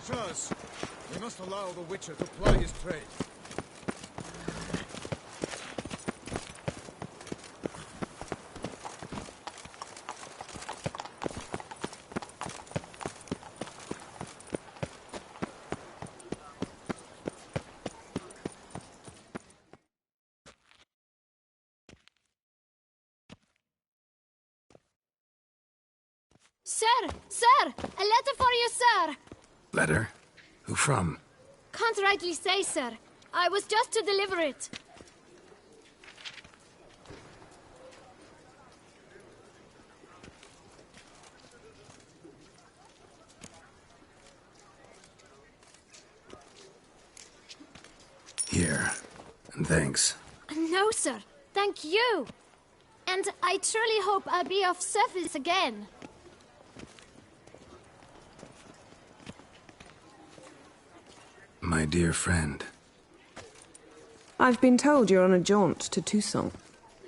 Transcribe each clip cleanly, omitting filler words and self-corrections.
Sirs, we must allow the Witcher to ply his trade. Sir! Sir! A letter for you, sir! Letter? Who from? Can't rightly say, sir. I was just to deliver it. Here. And thanks. No, sir. Thank you. And I truly hope I'll be of service again. My dear friend. I've been told you're on a jaunt to Tucson.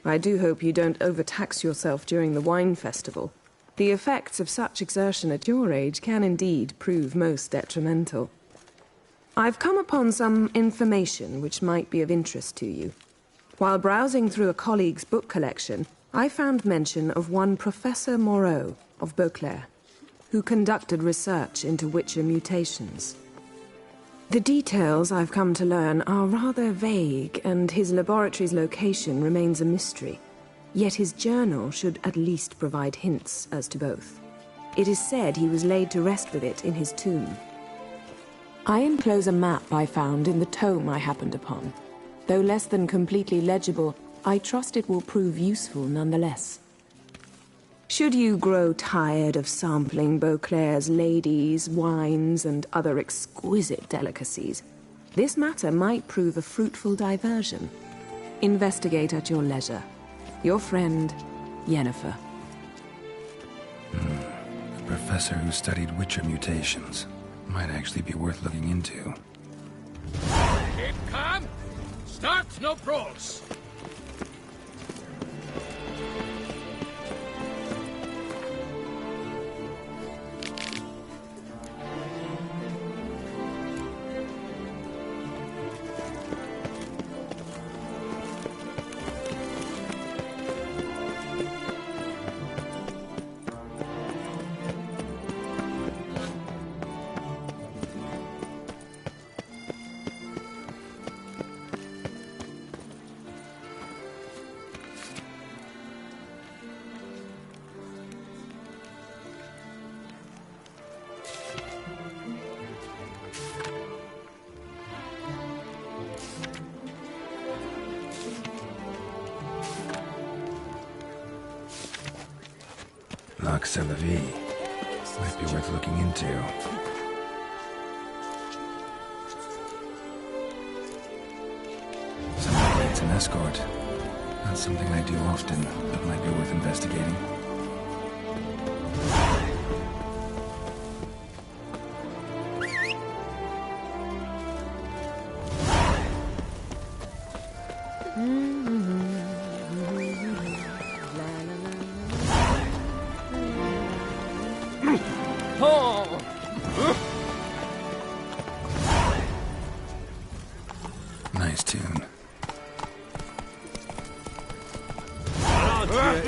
I do hope you don't overtax yourself during the wine festival. The effects of such exertion at your age can indeed prove most detrimental. I've come upon some information which might be of interest to you. While browsing through a colleague's book collection, I found mention of one Professor Moreau of Beauclair, who conducted research into Witcher mutations. The details I've come to learn are rather vague, and his laboratory's location remains a mystery. Yet his journal should at least provide hints as to both. It is said he was laid to rest with it in his tomb. I enclose a map I found in the tome I happened upon. Though less than completely legible, I trust it will prove useful nonetheless. Should you grow tired of sampling Beauclair's ladies, wines, and other exquisite delicacies, this matter might prove a fruitful diversion. Investigate at your leisure. Your friend, Yennefer. A professor who studied Witcher mutations. Might actually be worth looking into. Keep calm! Start no brawls! C'est la vie. Might be worth looking into. Somebody needs an escort. Not something I do often, but might be worth investigating. Nice tune.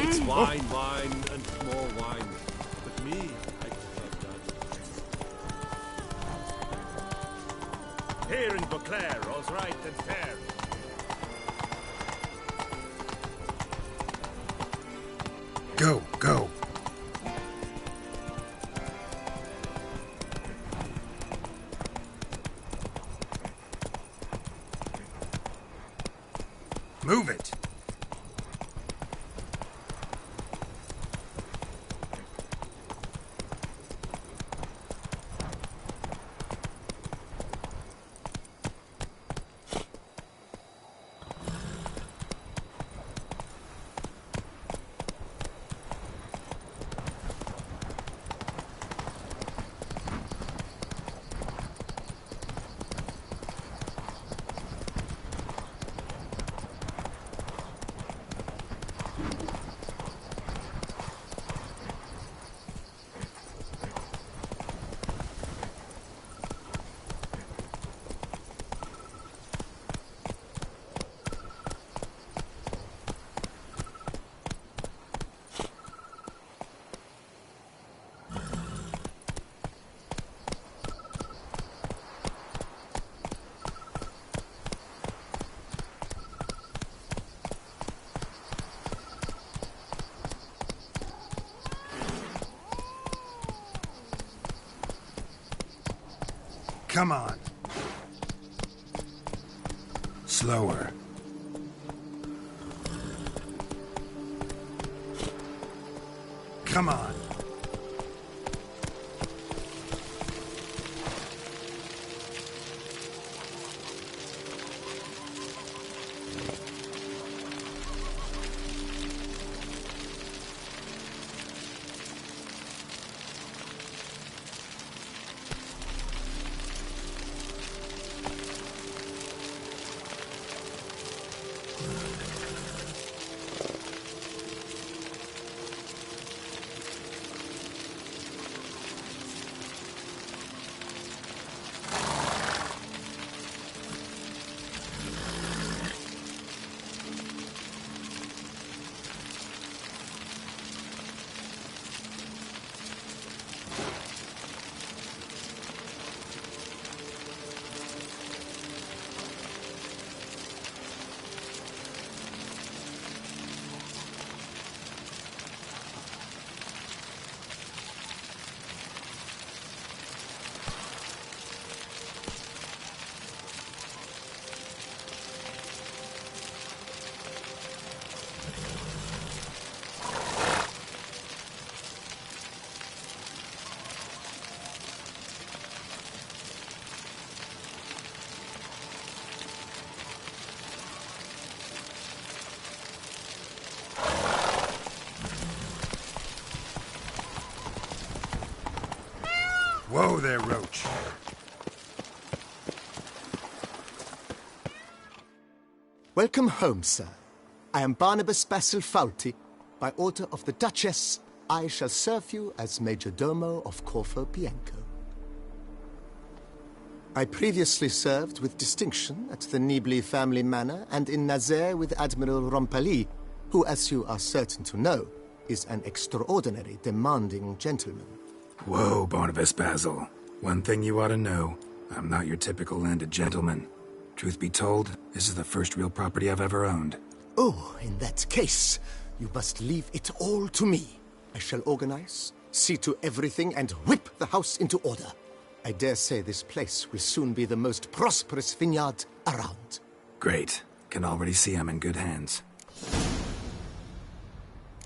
It's wine, wine, and more wine. But me, I prefer that. Here in Beauclair, all's right and fair. Go, go. Move it! Come on. Slower. Come on. Whoa there, Roach. Welcome home, sir. I am Barnabas Basil Fawlty. By order of the Duchess, I shall serve you as Major Domo of Corfu Bianco. I previously served with distinction at the Nibli family manor and in Nazaire with Admiral Rompali, who, as you are certain to know, is an extraordinary demanding gentleman. Whoa, Barnabas Basil. One thing you ought to know. I'm not your typical landed gentleman. Truth be told, this is the first real property I've ever owned. Oh, in that case, you must leave it all to me. I shall organize, see to everything, and whip the house into order. I dare say this place will soon be the most prosperous vineyard around. Great. Can already see I'm in good hands.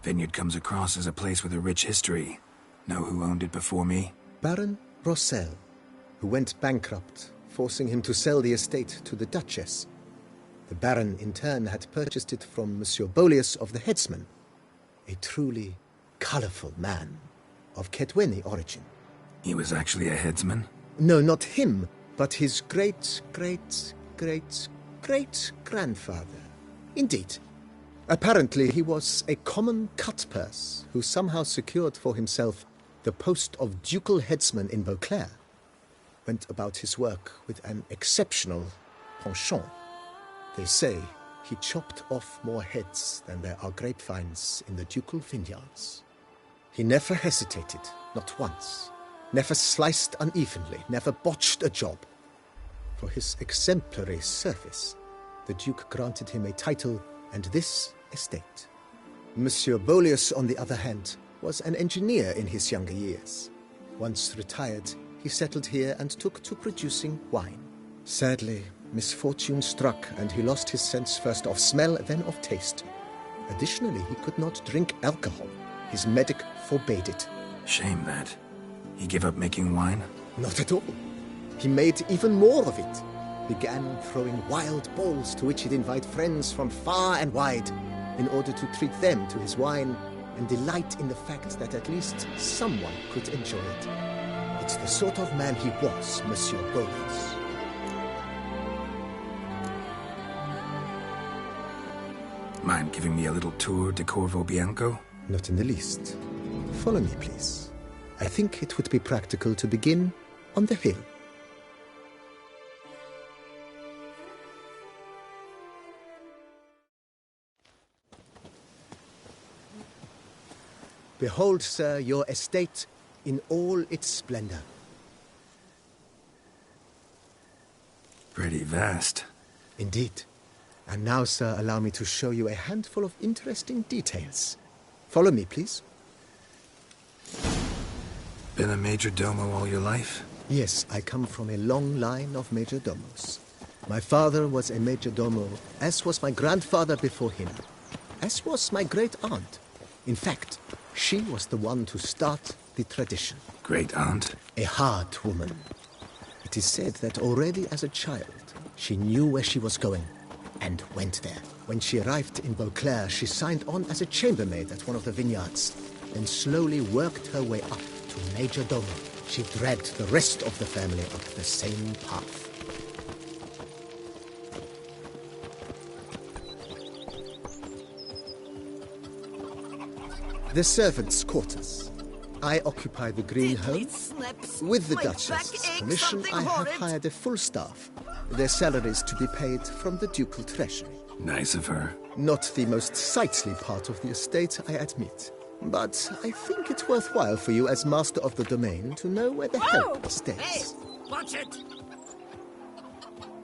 Vineyard comes across as a place with a rich history. Know who owned it before me? Baron Rossel, who went bankrupt, forcing him to sell the estate to the Duchess. The Baron, in turn, had purchased it from Monsieur Boleus of the Headsman, a truly colorful man of Ketweni origin. He was actually a headsman? No, not him, but his great-great-great-great-grandfather. Indeed. Apparently, he was a common cut-purse who somehow secured for himself the post of ducal headsman in Beauclair. Went about his work with an exceptional penchant. They say he chopped off more heads than there are grapevines in the ducal vineyards. He never hesitated, not once. Never sliced unevenly, never botched a job. For his exemplary service, the Duke granted him a title and this estate. Monsieur Boleus, on the other hand, was an engineer in his younger years. Once retired, he settled here and took to producing wine. Sadly, misfortune struck and he lost his sense first of smell, then of taste. Additionally, he could not drink alcohol. His medic forbade it. Shame that. He gave up making wine? Not at all. He made even more of it. Began throwing wild balls to which he'd invite friends from far and wide in order to treat them to his wine and delight in the fact that at least someone could enjoy it. It's the sort of man he was, Monsieur Boleus. Mind giving me a little tour de Corvo Bianco? Not in the least. Follow me, please. I think it would be practical to begin on the hill. Behold, sir, your estate in all its splendor. Pretty vast. Indeed. And now, sir, allow me to show you a handful of interesting details. Follow me, please. Been a major domo all your life? Yes, I come from a long line of majordomos. My father was a majordomo, as was my grandfather before him, as was my great-aunt. In fact, she was the one to start the tradition. Great-aunt? A hard woman. It is said that already as a child, she knew where she was going and went there. When she arrived in Beauclair, she signed on as a chambermaid at one of the vineyards, and slowly worked her way up to majordomo. She dragged the rest of the family up the same path. The servants' quarters. I occupy the green home. With the Duchess's permission, I have hired a full staff. Their salaries to be paid from the ducal treasury. Nice of her. Not the most sightly part of the estate, I admit. But I think it's worthwhile for you as master of the domain to know where the help stays. Hey, watch it!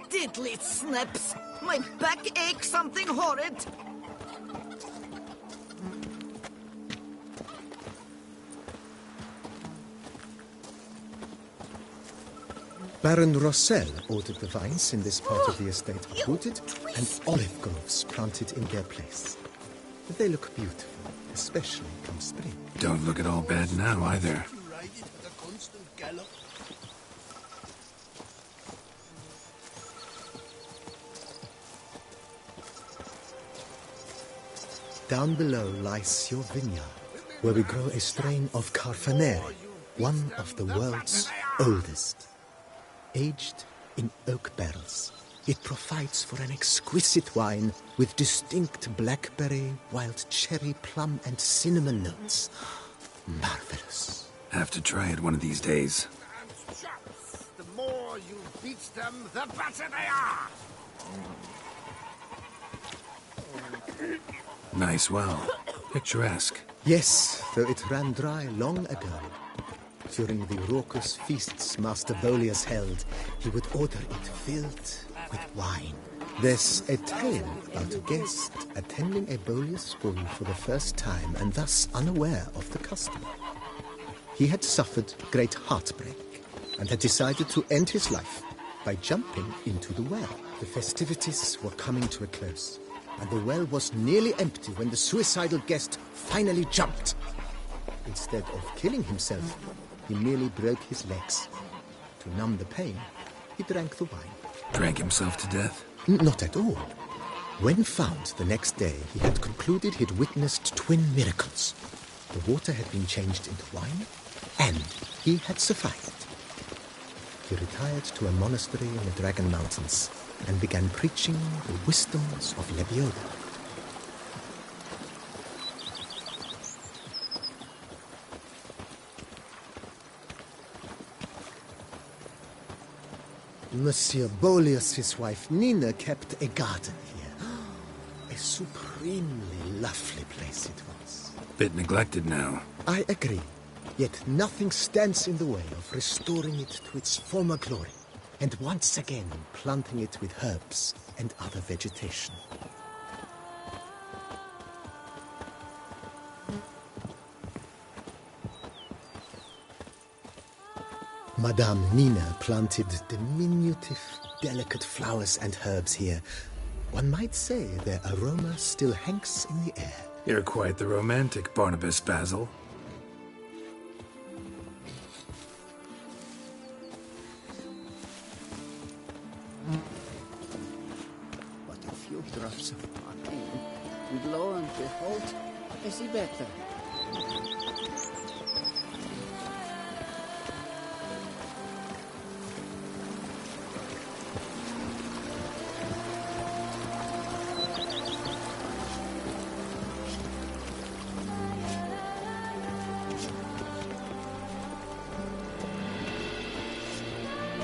Diddly snaps! My back aches something horrid! Baron Rossel ordered the vines in this part of the estate uprooted and olive groves planted in their place. They look beautiful, especially come spring. Don't look at all bad now, either. Down below lies your vineyard, where we grow a strain of Carfanere, one of the world's oldest. Aged in oak barrels, it provides for an exquisite wine with distinct blackberry, wild cherry, plum, and cinnamon notes. Marvelous. Have to try it one of these days. The more you beat them, the better they are! Nice well. Picturesque. Yes, though it ran dry long ago. During the raucous feasts Master Bolius held, he would order it filled with wine. There's a tale about a guest attending a Bolius ball for the first time and thus unaware of the custom. He had suffered great heartbreak and had decided to end his life by jumping into the well. The festivities were coming to a close, and the well was nearly empty when the suicidal guest finally jumped. Instead of killing himself, he merely broke his legs. To numb the pain, he drank the wine. Drank himself to death? Not at all. When found the next day, he had concluded he'd witnessed twin miracles. The water had been changed into wine, and he had survived. He retired to a monastery in the Dragon Mountains and began preaching the wisdoms of Lebioda. Monsieur Bolius, his wife Nina, kept a garden here. A supremely lovely place it was. Bit neglected now. I agree. Yet nothing stands in the way of restoring it to its former glory, and once again planting it with herbs and other vegetation. Madame Nina planted diminutive, delicate flowers and herbs here. One might say their aroma still hangs in the air. You're quite the romantic, Barnabas Basil. But a few drops of wine, and lo and behold, is he better?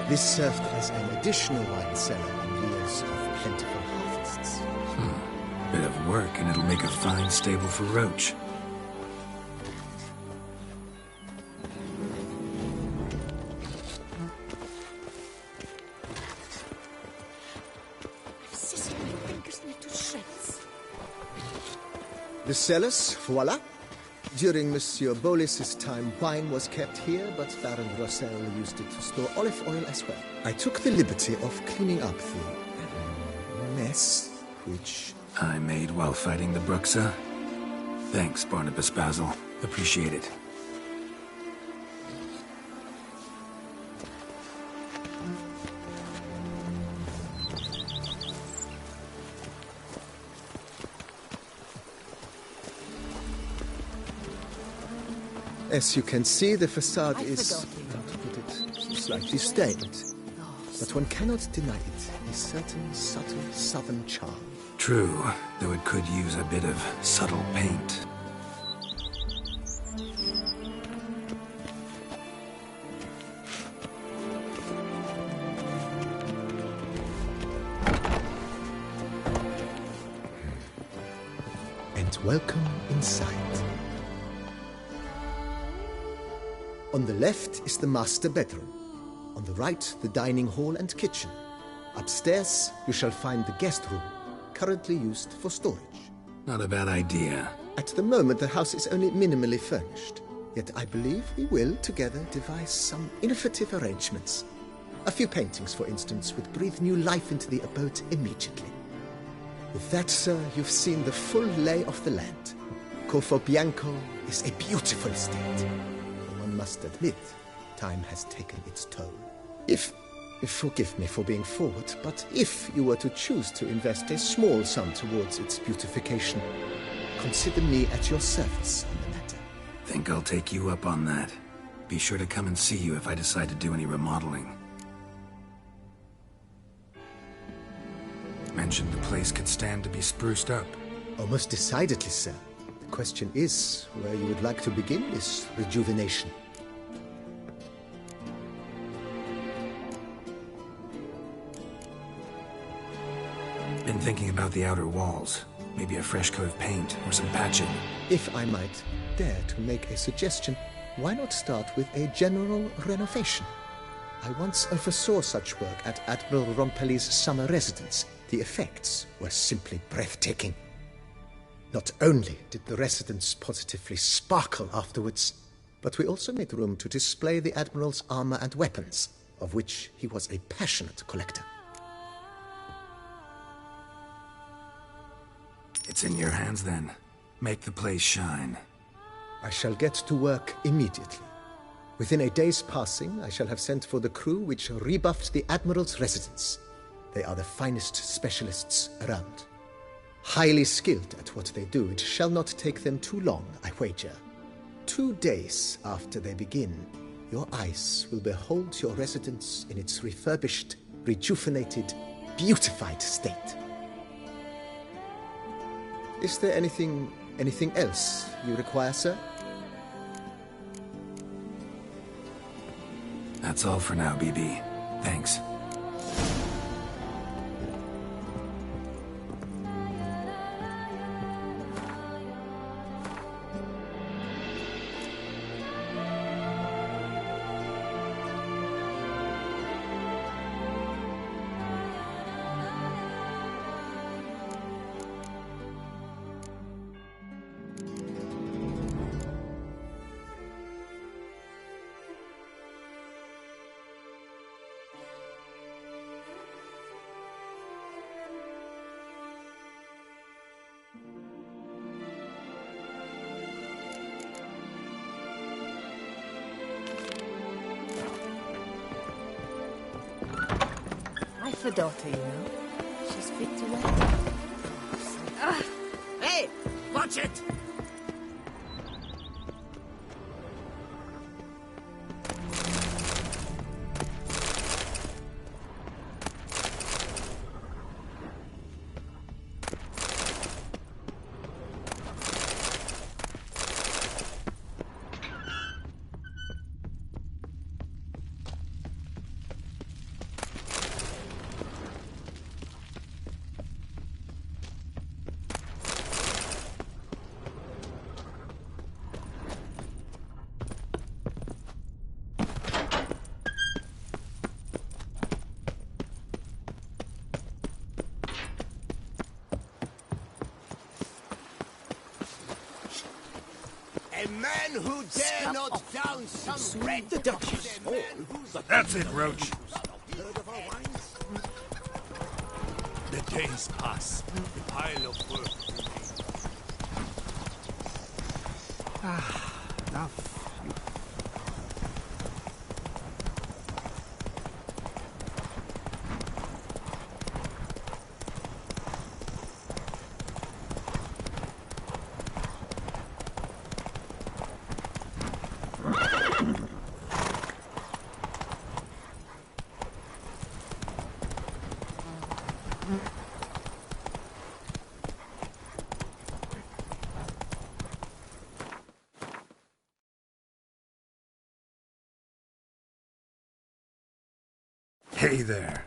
This served as an additional wine cellar in years of plentiful harvests. Bit of work, and it'll make a fine stable for Roach. The cellars, voila. During Monsieur Bolis's time, wine was kept here, but Baron Rossel used it to store olive oil as well. I took the liberty of cleaning up the mess, which I made while fighting the Bruxa. Thanks, Barnabas Basil. Appreciate it. As you can see, the facade is, how to put it, slightly stained. But one cannot deny it, a certain subtle southern charm. True, though it could use a bit of subtle paint. And welcome inside. On the left is the master bedroom. On the right, the dining hall and kitchen. Upstairs, you shall find the guest room, currently used for storage. Not a bad idea. At the moment, the house is only minimally furnished. Yet I believe we will, together, devise some innovative arrangements. A few paintings, for instance, would breathe new life into the abode immediately. With that, sir, you've seen the full lay of the land. Corfo Bianco is a beautiful estate. One must admit, time has taken its toll. Forgive me for being forward, but if you were to choose to invest a small sum towards its beautification, consider me at your service on the matter. Think I'll take you up on that. Be sure to come and see you if I decide to do any remodeling. Mentioned the place could stand to be spruced up. Oh, most decidedly, sir. The question is where you would like to begin this rejuvenation. Been thinking about the outer walls. Maybe a fresh coat of paint or some patching. If I might dare to make a suggestion, why not start with a general renovation? I once oversaw such work at Admiral Rompelli's summer residence. The effects were simply breathtaking. Not only did the residence positively sparkle afterwards, but we also made room to display the Admiral's armor and weapons, of which he was a passionate collector. It's in your hands then. Make the place shine. I shall get to work immediately. Within a day's passing, I shall have sent for the crew which rebuffed the Admiral's residence. They are the finest specialists around. Highly skilled at what they do, it shall not take them too long, I wager. 2 days after they begin, your eyes will behold your residence in its refurbished, rejuvenated, beautified state. Is there anything else you require, sir? That's all for now, BB. Thanks. A daughter, you know. She's fit to wear. Hey, watch it! A man who dare not down some red. The Dutch is small. That's it, Roach. The days pass. The pile of work remains. Enough. Hey there.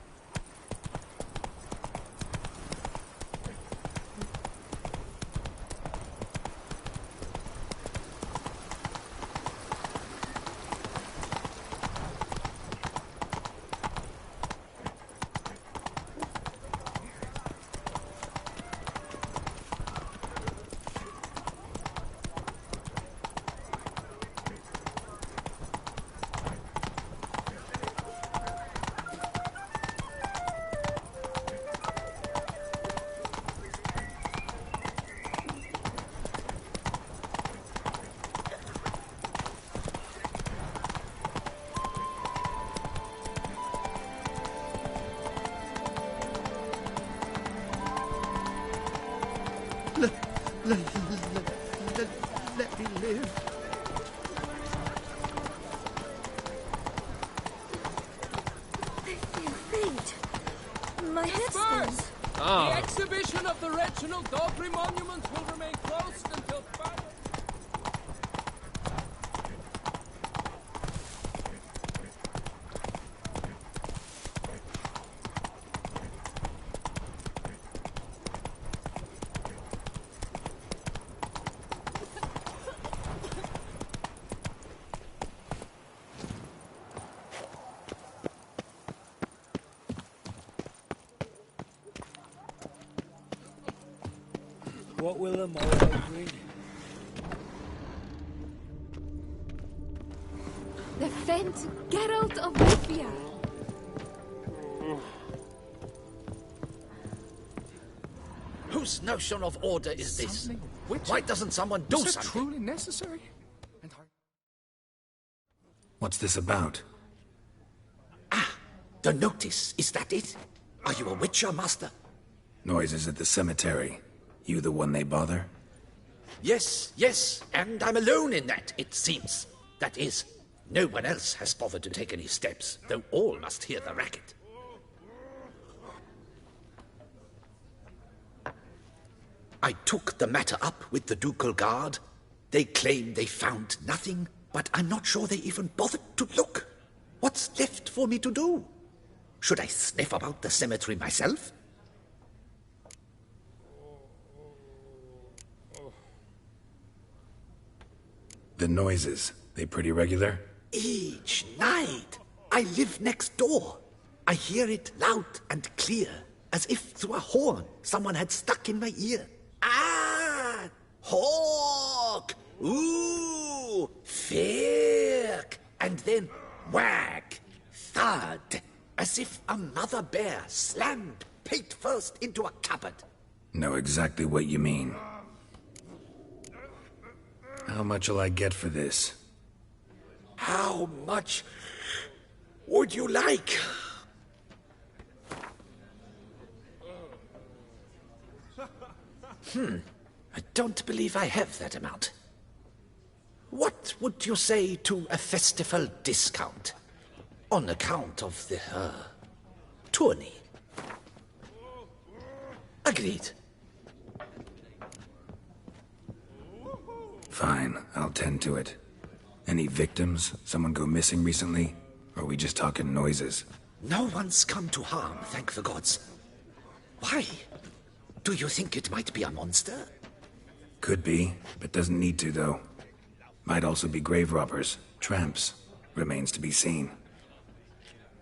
Let me live. I feel faint. My head spins. The exhibition of the Reginald Daubry monument will remain closed until further. What will the morrow bring? The faint Geralt of Rivia. Whose notion of order is this? Why doesn't someone do something? Truly necessary? What's this about? The notice, is that it? Are you a witcher, master? Noises at the cemetery. You the one they bother? Yes, and I'm alone in that, it seems. That is, no one else has bothered to take any steps, though all must hear the racket. I took the matter up with the ducal guard. They claim they found nothing, but I'm not sure they even bothered to look. What's left for me to do? Should I sniff about the cemetery myself? The noises, they pretty regular? Each night. I live next door. I hear it loud and clear, as if through a horn someone had stuck in my ear. Ah! Hawk! Ooh! Firk! And then whack! Thud! As if a mother bear slammed pate first into a cupboard. Know exactly what you mean. How much will I get for this? How much would you like? I don't believe I have that amount. What would you say to a festival discount? On account of the, tourney. Agreed. Fine, I'll tend to it. Any victims? Someone go missing recently? Or are we just talking noises? No one's come to harm, thank the gods. Why? Do you think it might be a monster? Could be, but doesn't need to, though. Might also be grave robbers, tramps. Remains to be seen.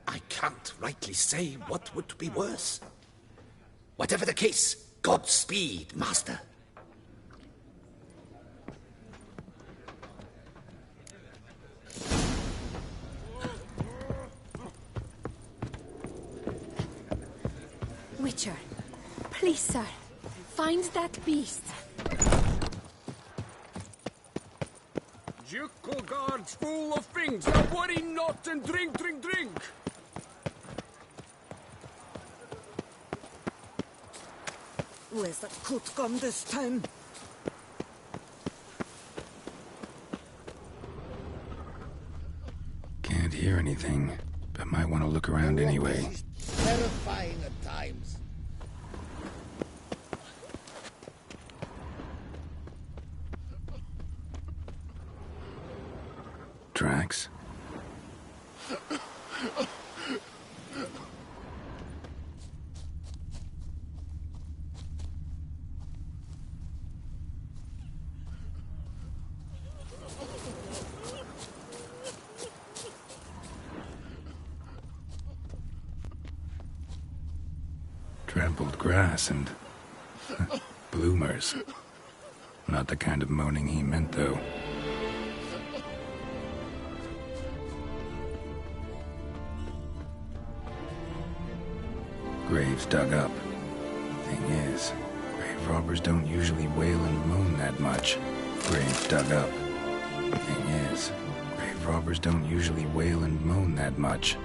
I can't rightly say what would be worse. Whatever the case, Godspeed, Master. Witcher, please, sir, find that beast. Ducal guards full of things. Now worry not and drink, drink, drink. Where's the coot gone this time? Can't hear anything, but might want to look around anyway. Terrifying at times. Tracks? Trampled grass and bloomers. Not the kind of moaning he meant, though. Graves dug up. Thing is, grave robbers don't usually wail and moan that much. Graves dug up. Thing is, grave robbers don't usually wail and moan that much.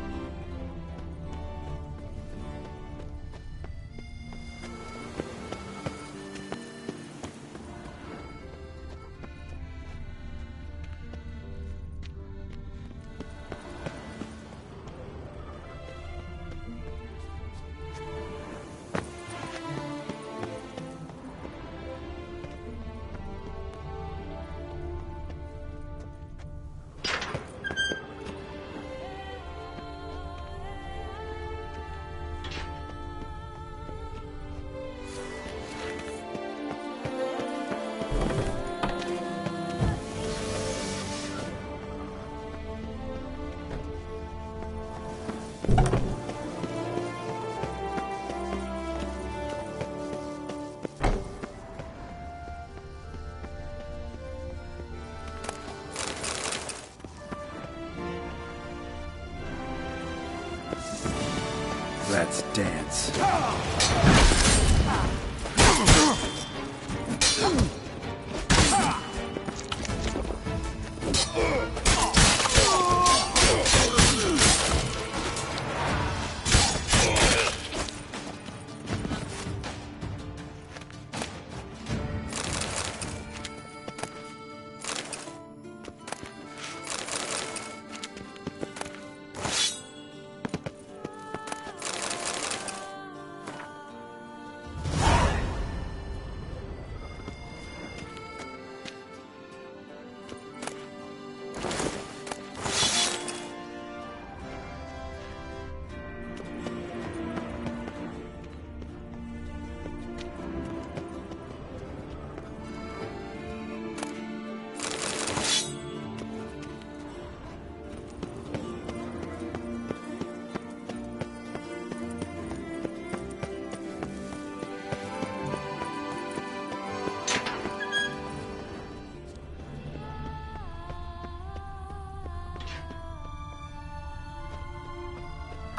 Let's dance.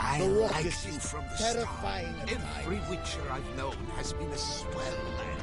I like you from the terrifying start. Every Witcher I've known has been a swell lad.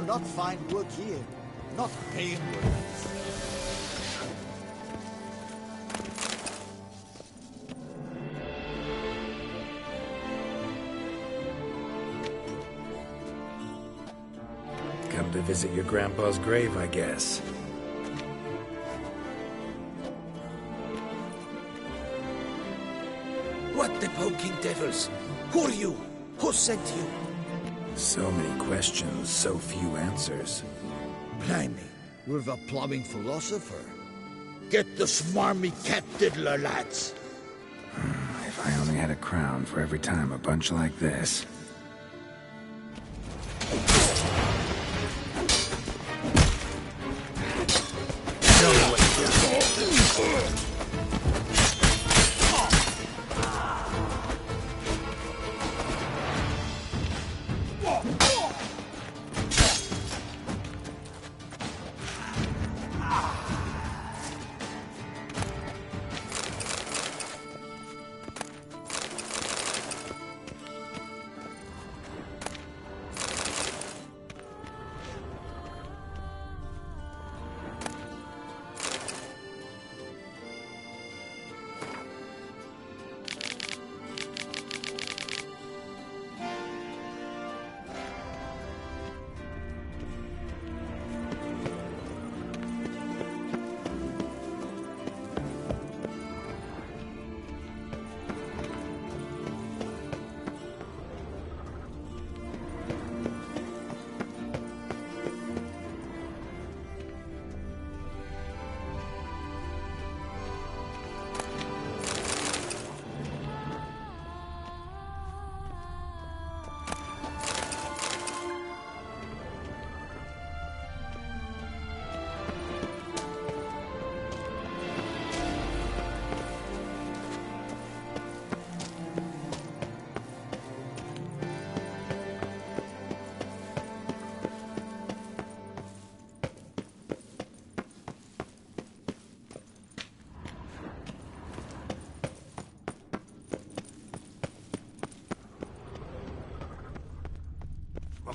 not find work here. Not paying work. Come to visit your grandpa's grave, I guess. What the poking devils? Who are you? Who sent you? So many questions, so few answers. Blimey, we're the plumbing philosopher. Get the smarmy cat diddler, lads. If I only had a crown for every time a bunch like this.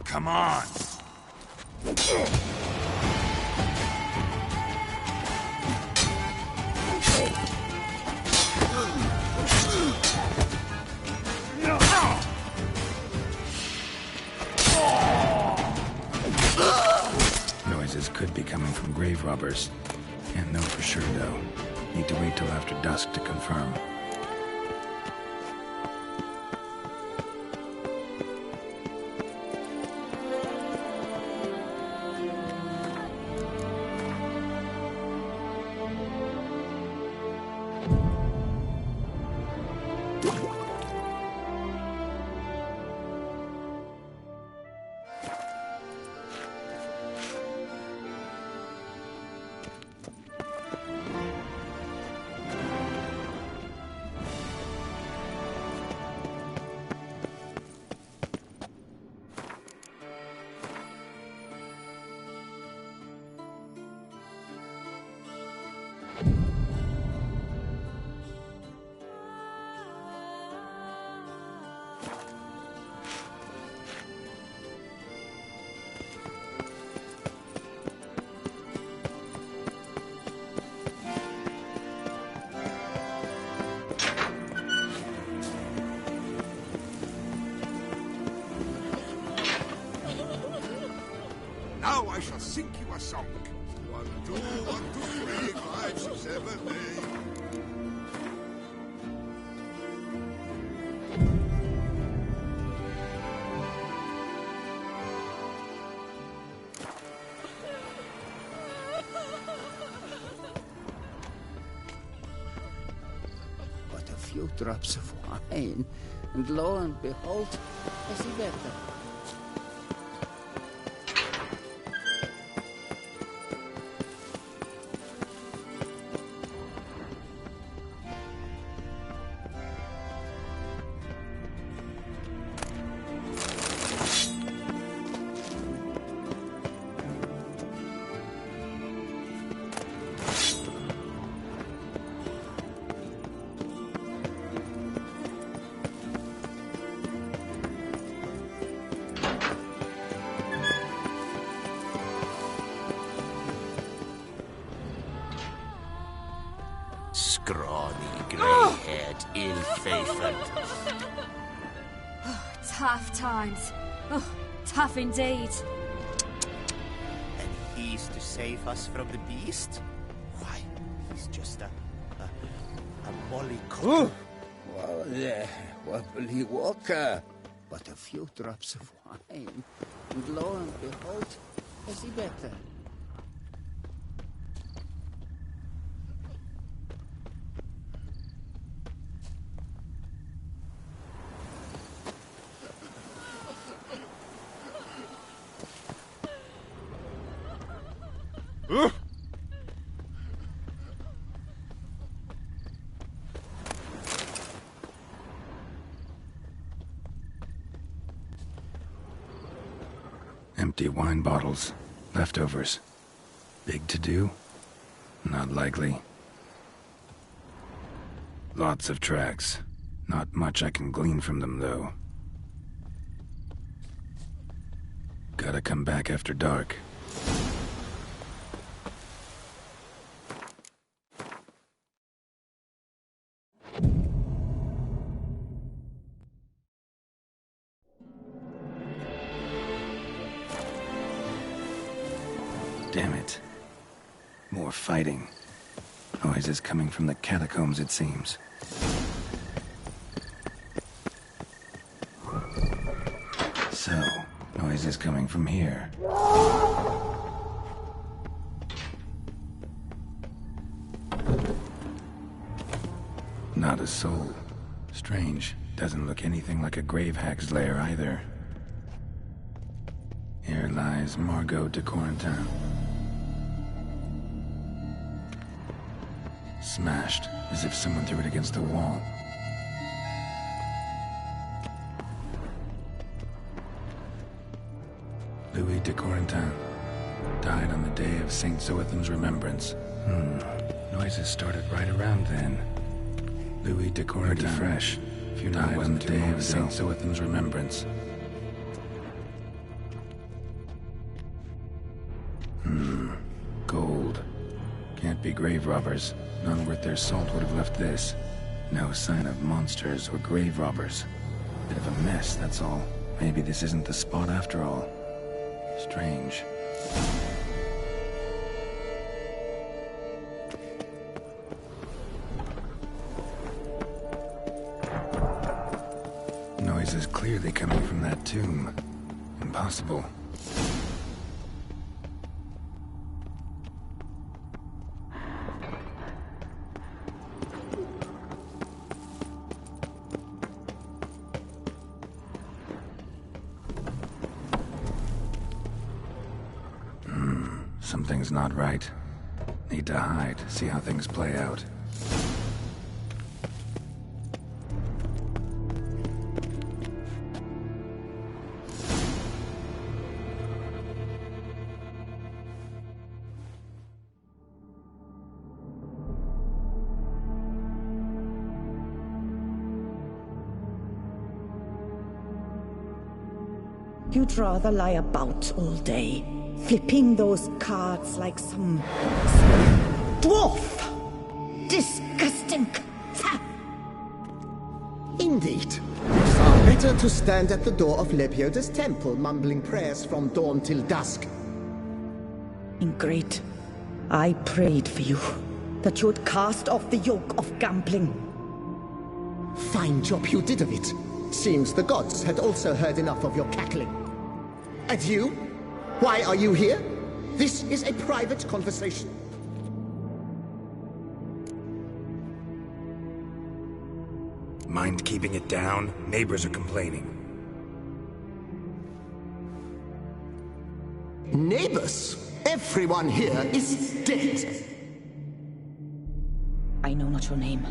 Come on! Noises could be coming from grave robbers. Can't know for sure, though. Need to wait till after dusk to confirm. Now I shall sing you a song. 1, 2, 1, 2, 3, 5, 6, 7, 8. But a few drops of wine, and lo and behold, I see better. Scrawny, grey-haired, ill-favored. Tough times. Oh, tough indeed. And he's to save us from the beast? Why, he's just a mollycoddle. Well, there, wobbly walker. But a few drops of wine, and lo and behold, is he better? Empty wine bottles. Leftovers. Big to do? Not likely. Lots of tracks. Not much I can glean from them, though. Gotta come back after dark. Damn it. More fighting. Noises coming from the catacombs, it seems. So, noises coming from here. Not a soul. Strange. Doesn't look anything like a grave hag's lair either. Here lies Margot de Corentin. Smashed, as if someone threw it against the wall. Louis de Corentin died on the day of Saint Zoetham's remembrance. Noises started right around then. Louis de Corentin, fresh. Died on the day of Saint Zoetham's remembrance. Gold. Can't be grave robbers. None worth their salt would have left this. No sign of monsters or grave robbers. Bit of a mess, that's all. Maybe this isn't the spot after all. Strange. Noise is clearly coming from that tomb. Impossible. Something's not right. Need to hide, see how things play out. You'd rather lie about all day, flipping those cards like some dwarf. Disgusting. Indeed. Far better to stand at the door of Lepioda's temple, mumbling prayers from dawn till dusk. Ingrate, I prayed for you, that you would cast off the yoke of gambling. Fine job you did of it. Seems the gods had also heard enough of your cackling. And you? Why are you here? This is a private conversation. Mind keeping it down? Neighbors are complaining. Neighbors? Everyone here is dead. I know not your name,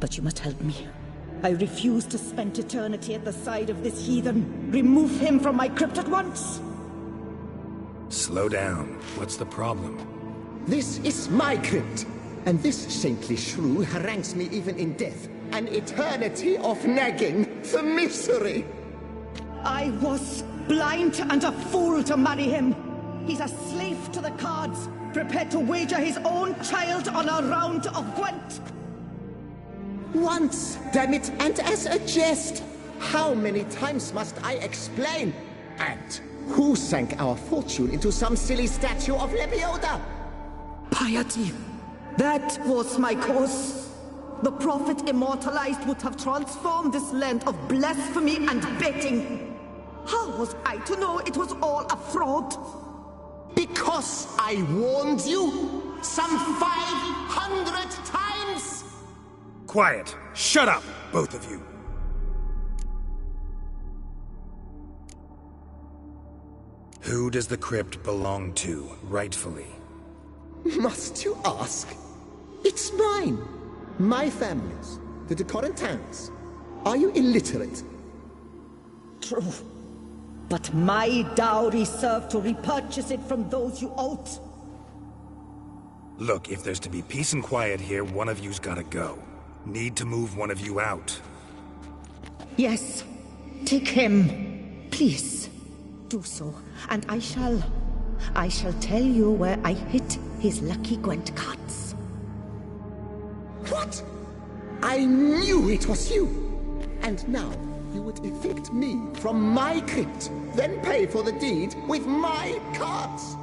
but you must help me. I refuse to spend eternity at the side of this heathen. Remove him from my crypt at once! Slow down. What's the problem? This is my crypt, and this saintly shrew harangues me even in death. An eternity of nagging, the misery! I was blind and a fool to marry him. He's a slave to the cards, prepared to wager his own child on a round of Gwent. Once, damn it, and as a jest. How many times must I explain? And who sank our fortune into some silly statue of Lebioda? Piety. That was my cause. The prophet immortalized would have transformed this land of blasphemy and betting. How was I to know it was all a fraud? Because I warned you some 500 times! Quiet! Shut up, both of you! Who does the crypt belong to, rightfully? Must you ask? It's mine. My family's. The de Corentins. Are you illiterate? True. But my dowry served to repurchase it from those you owed. Look, if there's to be peace and quiet here, one of you's gotta go. Need to move one of you out. Yes. Take him. Please. Do so. And I shall tell you where I hid his lucky Gwent cards. What? I knew it was you! And now you would evict me from my crypt, then pay for the deed with my cards!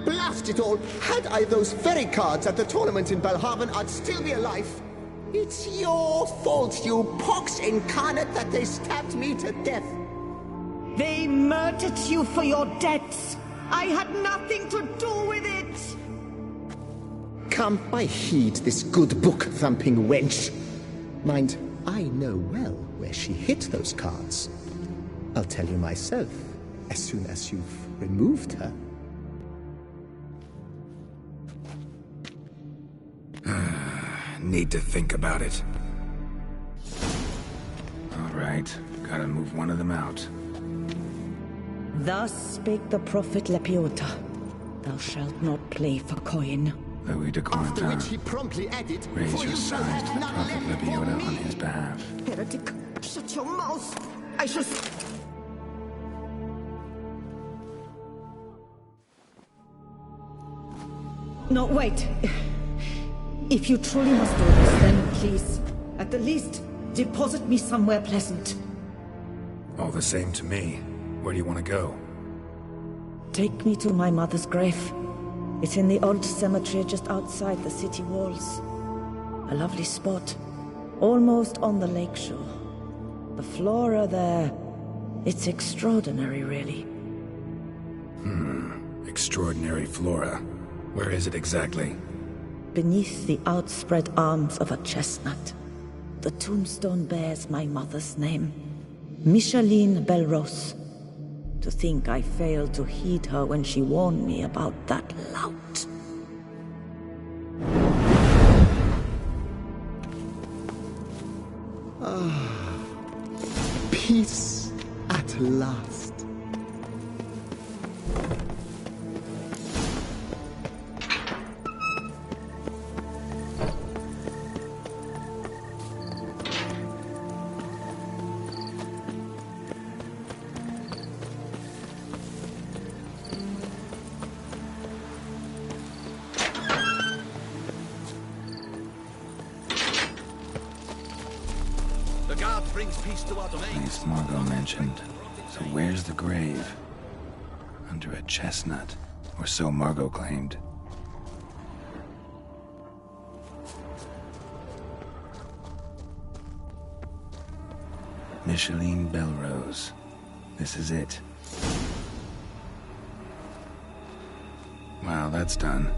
Blast it all! Had I those very cards at the tournament in Belhaven, I'd still be alive. It's your fault, you pox incarnate, that they stabbed me to death. They murdered you for your debts. I had nothing to do with it. Come, I heed this good book-thumping wench. Mind, I know well where she hid those cards. I'll tell you myself, as soon as you've removed her. Need to think about it. All right, gotta move one of them out. Thus spake the prophet Lepiota. Thou shalt not play for coin. Louis de After which he Corentin, promptly added, raise "For your you shall signs to have the none prophet left for Lepiota me." on his behalf. Heretic, shut your mouth. I shall... No, wait. If you truly must do this, then please, at the least, deposit me somewhere pleasant. All the same to me. Where do you want to go? Take me to my mother's grave. It's in the old cemetery just outside the city walls. A lovely spot, almost on the lakeshore. The flora there, it's extraordinary, really. Extraordinary flora. Where is it exactly? Beneath the outspread arms of a chestnut, the tombstone bears my mother's name, Micheline Belrose. To think I failed to heed her when she warned me about that lout. Peace at last. Place Margot mentioned. So where's the grave? Under a chestnut, or so Margot claimed. Micheline Belrose. This is it. Wow, that's done.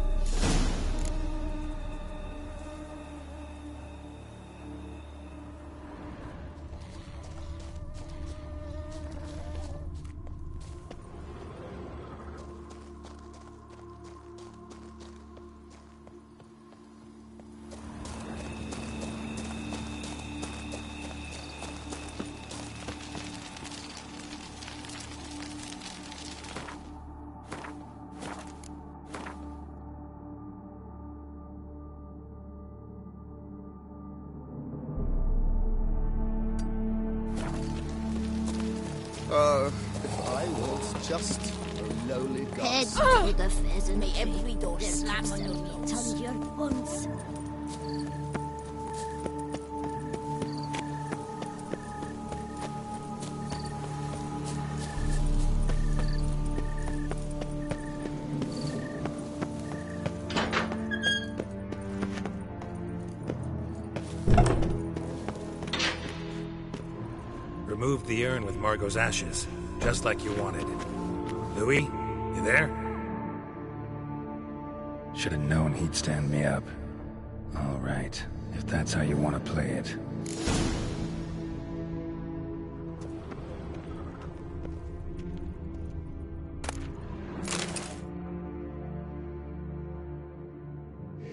I was just a lowly Head guy. to the pheasant. May every door There slam on your meat knees. on your bones. Removed the urn with Margot's ashes, just like you wanted. Louis, you there? Should have known he'd stand me up. All right, if that's how you want to play it.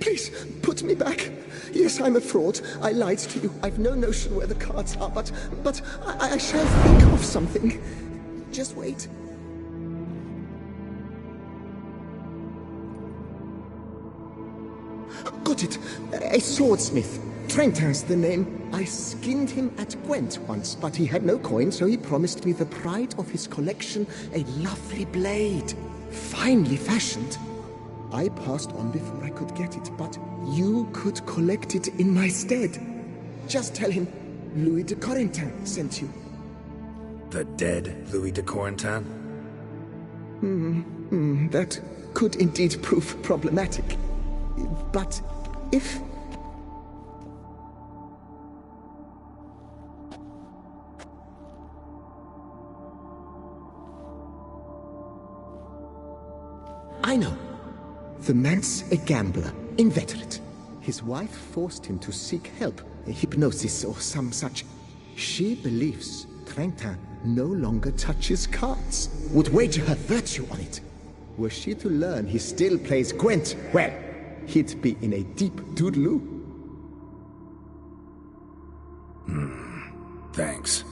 Please, put me back. Yes, I'm a fraud. I lied to you. I've no notion where the cards are, but I shall think of something. Just wait. Got it. A swordsmith. Trentin's the name. I skinned him at Gwent once, but he had no coin, so he promised me the pride of his collection, a lovely blade. Finely fashioned. I passed on before I could get it, but you could collect it in my stead. Just tell him Louis de Corentin sent you. The dead Louis de Corentin? That could indeed prove problematic. But if... I know. The man's a gambler, inveterate. His wife forced him to seek help, hypnosis or some such. She believes Trentin no longer touches cards, would wager her virtue on it. Were she to learn he still plays Gwent, well, he'd be in a deep doodaloo. Thanks.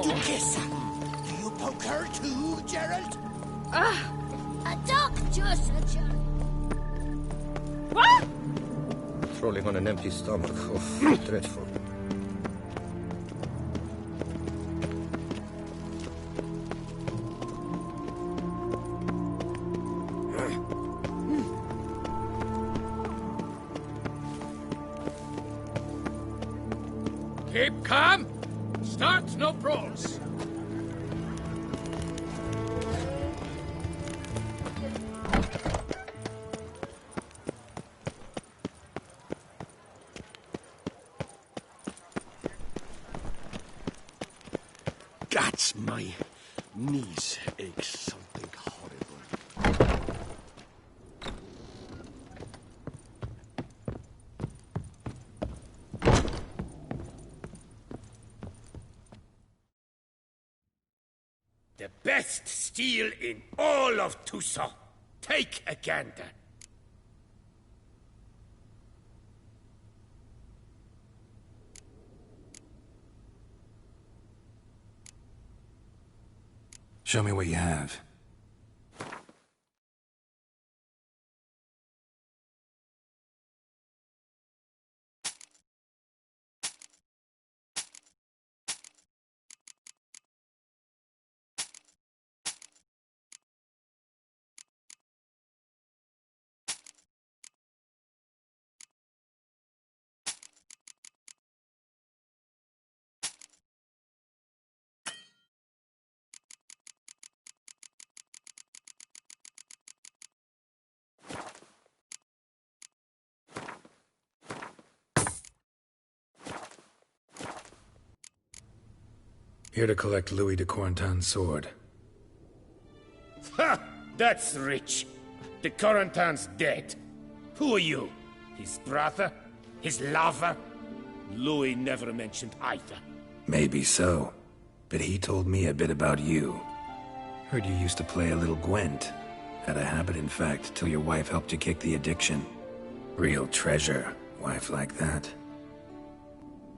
Duchessa, do you poke her too, Gerald? A doctor, Sir John. What? Trolling on an empty stomach. Oh, dreadful. Keep calm. Start no brawls. Gods, my knees ache something horrible. The best steel in all of Toussaint. Take a gander. Show me what you have. Here to collect Louis de Corentin's sword. Ha! That's rich. The Corentin's dead. Who are you? His brother? His lover? Louis never mentioned either. Maybe so. But he told me a bit about you. Heard you used to play a little Gwent. Had a habit, in fact, till your wife helped you kick the addiction. Real treasure, wife like that.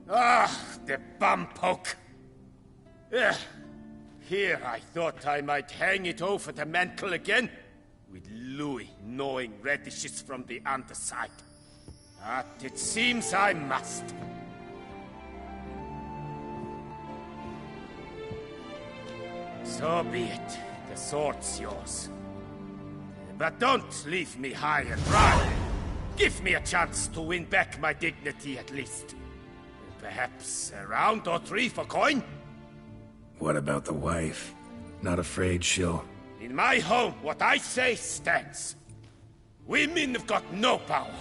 Ah, the bumpoke! Ugh. Here I thought I might hang it over the mantle again, with Louis gnawing radishes from the underside. But it seems I must. So be it. The sword's yours. But don't leave me high and dry. Give me a chance to win back my dignity at least. Perhaps a round or three for coin? What about the wife? Not afraid she'll... In my home, what I say stands. Women have got no power.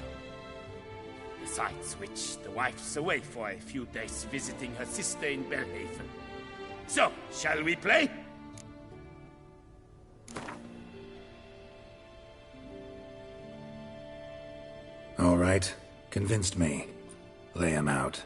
Besides which, the wife's away for a few days visiting her sister in Belhaven. So, shall we play? All right. Convinced me. Lay him out.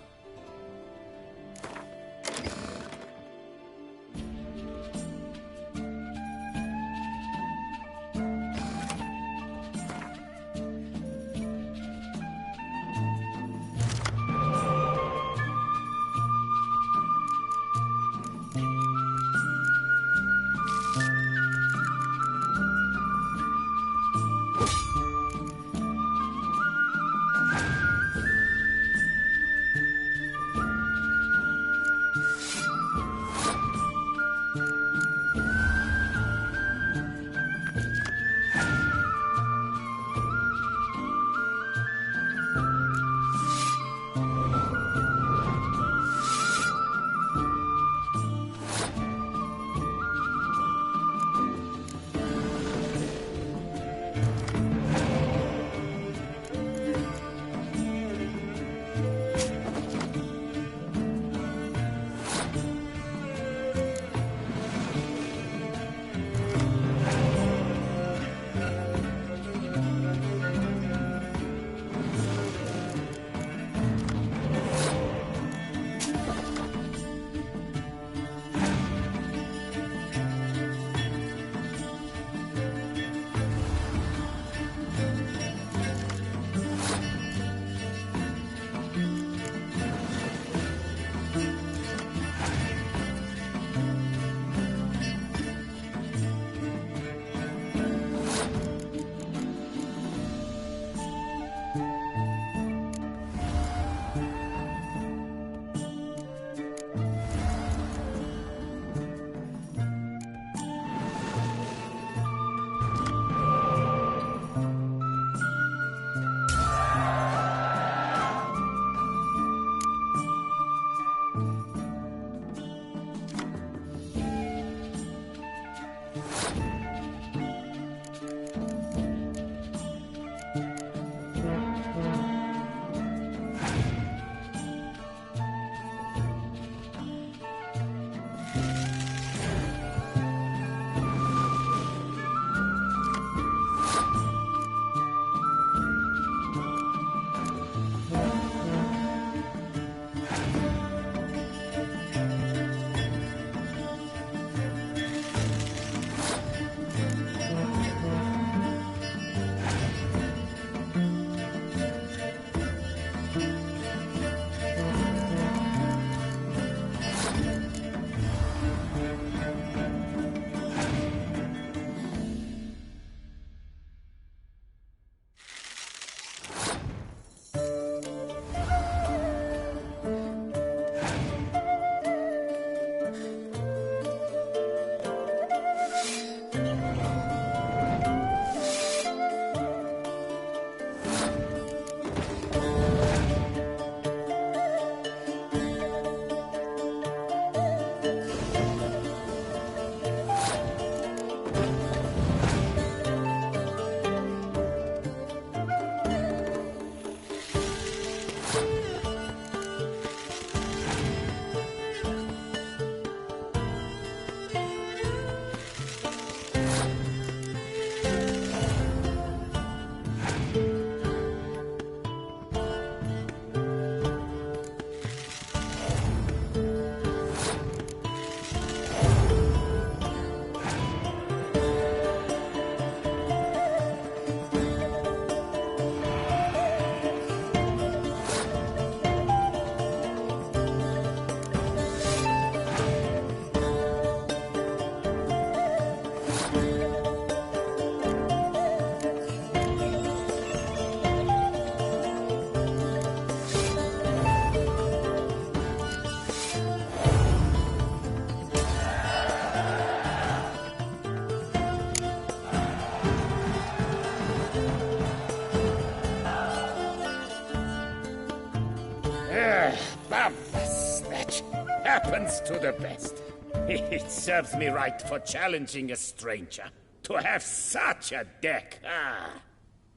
Bambus, that happens to the best. It serves me right for challenging a stranger. To have such a deck,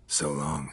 So long.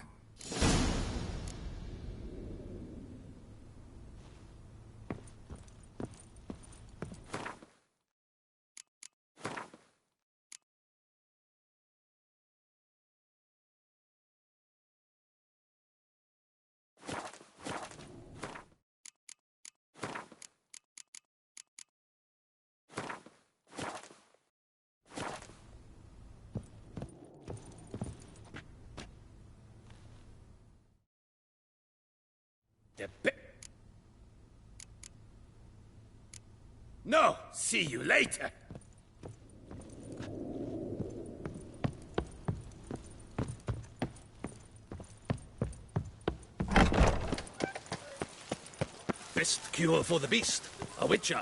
No, see you later. Best cure for the beast. A witcher.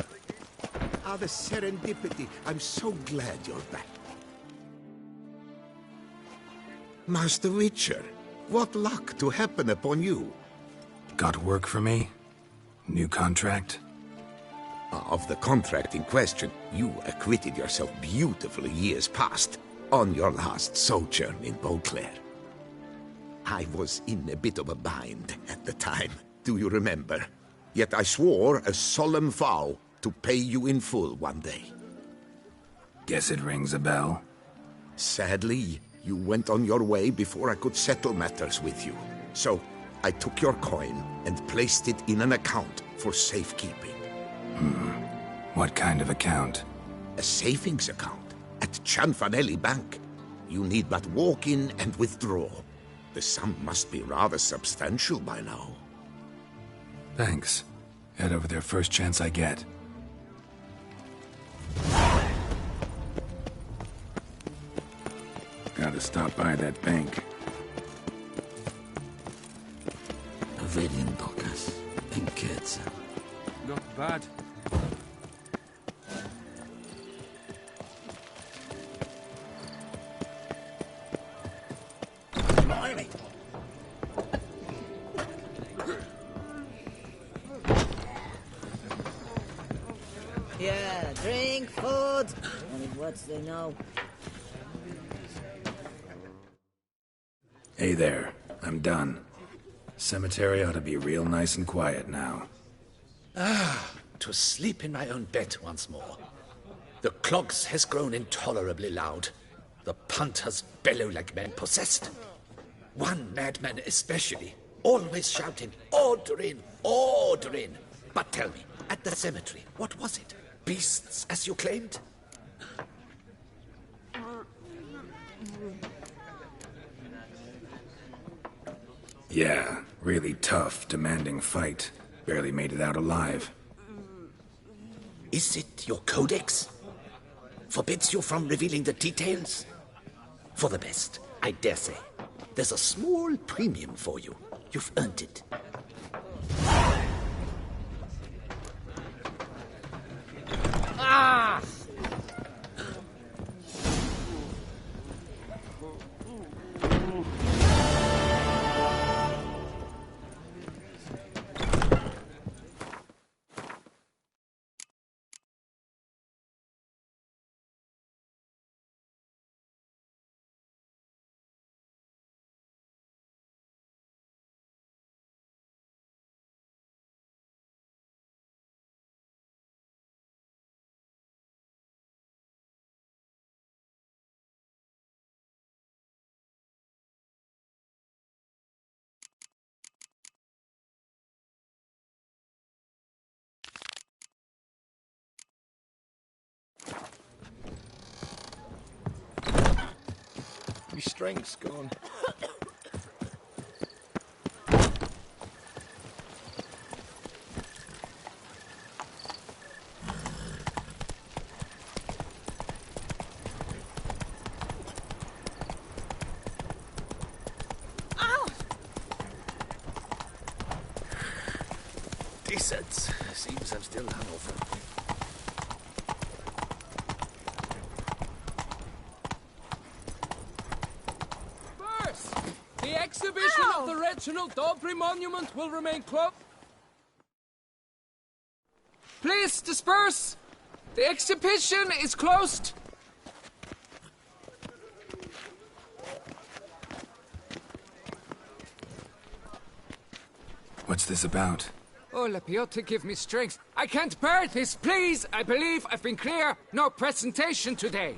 Ah, the serendipity. I'm so glad you're back. Master Witcher, what luck to happen upon you. Got work for me? New contract? Of the contract in question, you acquitted yourself beautifully years past on your last sojourn in Beauclair. I was in a bit of a bind at the time, do you remember? Yet I swore a solemn vow to pay you in full one day. Guess it rings a bell. Sadly, you went on your way before I could settle matters with you. So I took your coin and placed it in an account for safekeeping. What kind of account? A savings account at Cianfanelli Bank. You need but walk in and withdraw. The sum must be rather substantial by now. Thanks. Head over there first chance I get. Gotta stop by that bank. Not bad. Yeah, drink, food. Only words they know. Hey there, I'm done. Cemetery ought to be real nice and quiet now. To sleep in my own bed once more. The clogs has grown intolerably loud. The punters bellow like men possessed. One madman especially, always shouting, "Order in! Order in!" But tell me, at the cemetery, what was it? Beasts, as you claimed? Yeah, really tough, demanding fight. Barely made it out alive. Is it your codex? Forbids you from revealing the details? For the best, I dare say. There's a small premium for you. You've earned it. Ah! My strength's gone. Decent. Seems I'm still hungover. The exhibition of the regional Dobry monument will remain closed. Please disperse! The exhibition is closed! What's this about? Oh, La Piotta, give me strength. I can't bear this, please! I believe I've been clear. No presentation today.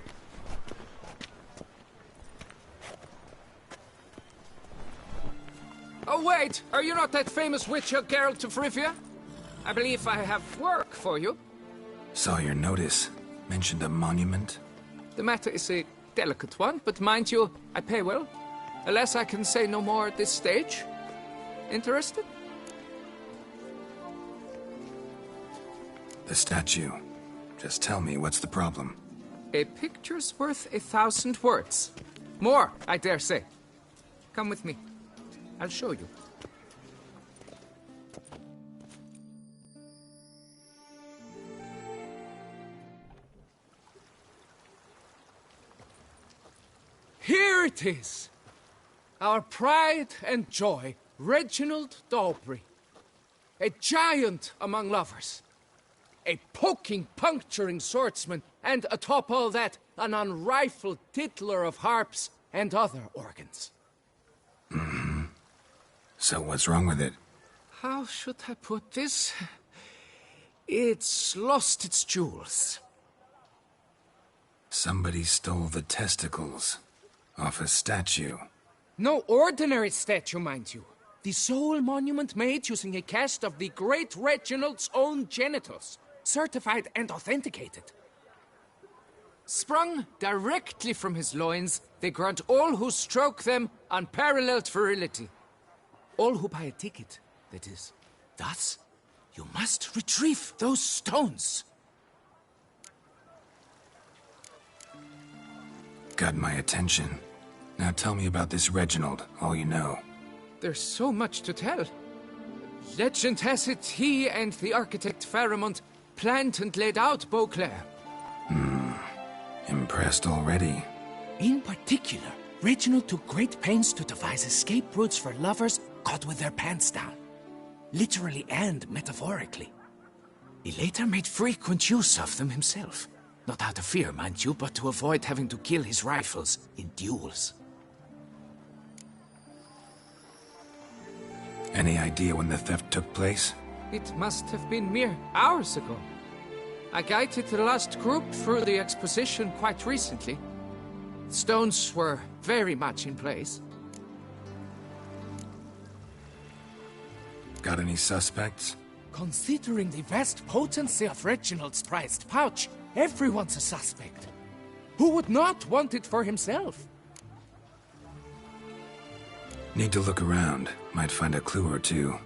Oh, wait! Are you not that famous witcher, Geralt of Rivia? I believe I have work for you. Saw your notice. Mentioned a monument. The matter is a delicate one, but mind you, I pay well. Alas, I can say no more at this stage. Interested? The statue. Just tell me, what's the problem? A picture's worth 1,000 words. More, I dare say. Come with me. I'll show you. Here it is! Our pride and joy, Reginald Dalbury. A giant among lovers. A poking, puncturing swordsman, and atop all that, an unrifled tittler of harps and other organs. Mm-hmm. So what's wrong with it? How should I put this? It's lost its jewels. Somebody stole the testicles off a statue. No ordinary statue, mind you. The sole monument made using a cast of the great Reginald's own genitals, certified and authenticated. Sprung directly from his loins, they grant all who stroke them unparalleled virility. All who buy a ticket, that is. Thus, you must retrieve those stones. Got my attention. Now tell me about this Reginald, all you know. There's so much to tell. Legend has it he and the architect Faramond planned and laid out Beauclair. Impressed already. In particular, Reginald took great pains to devise escape routes for lovers caught with their pants down. Literally and metaphorically. He later made frequent use of them himself. Not out of fear, mind you, but to avoid having to kill his rivals in duels. Any idea when the theft took place? It must have been mere hours ago. I guided the last group through the exposition quite recently. The stones were very much in place. Got any suspects? Considering the vast potency of Reginald's prized pouch, everyone's a suspect. Who would not want it for himself? Need to look around. Might find a clue or two.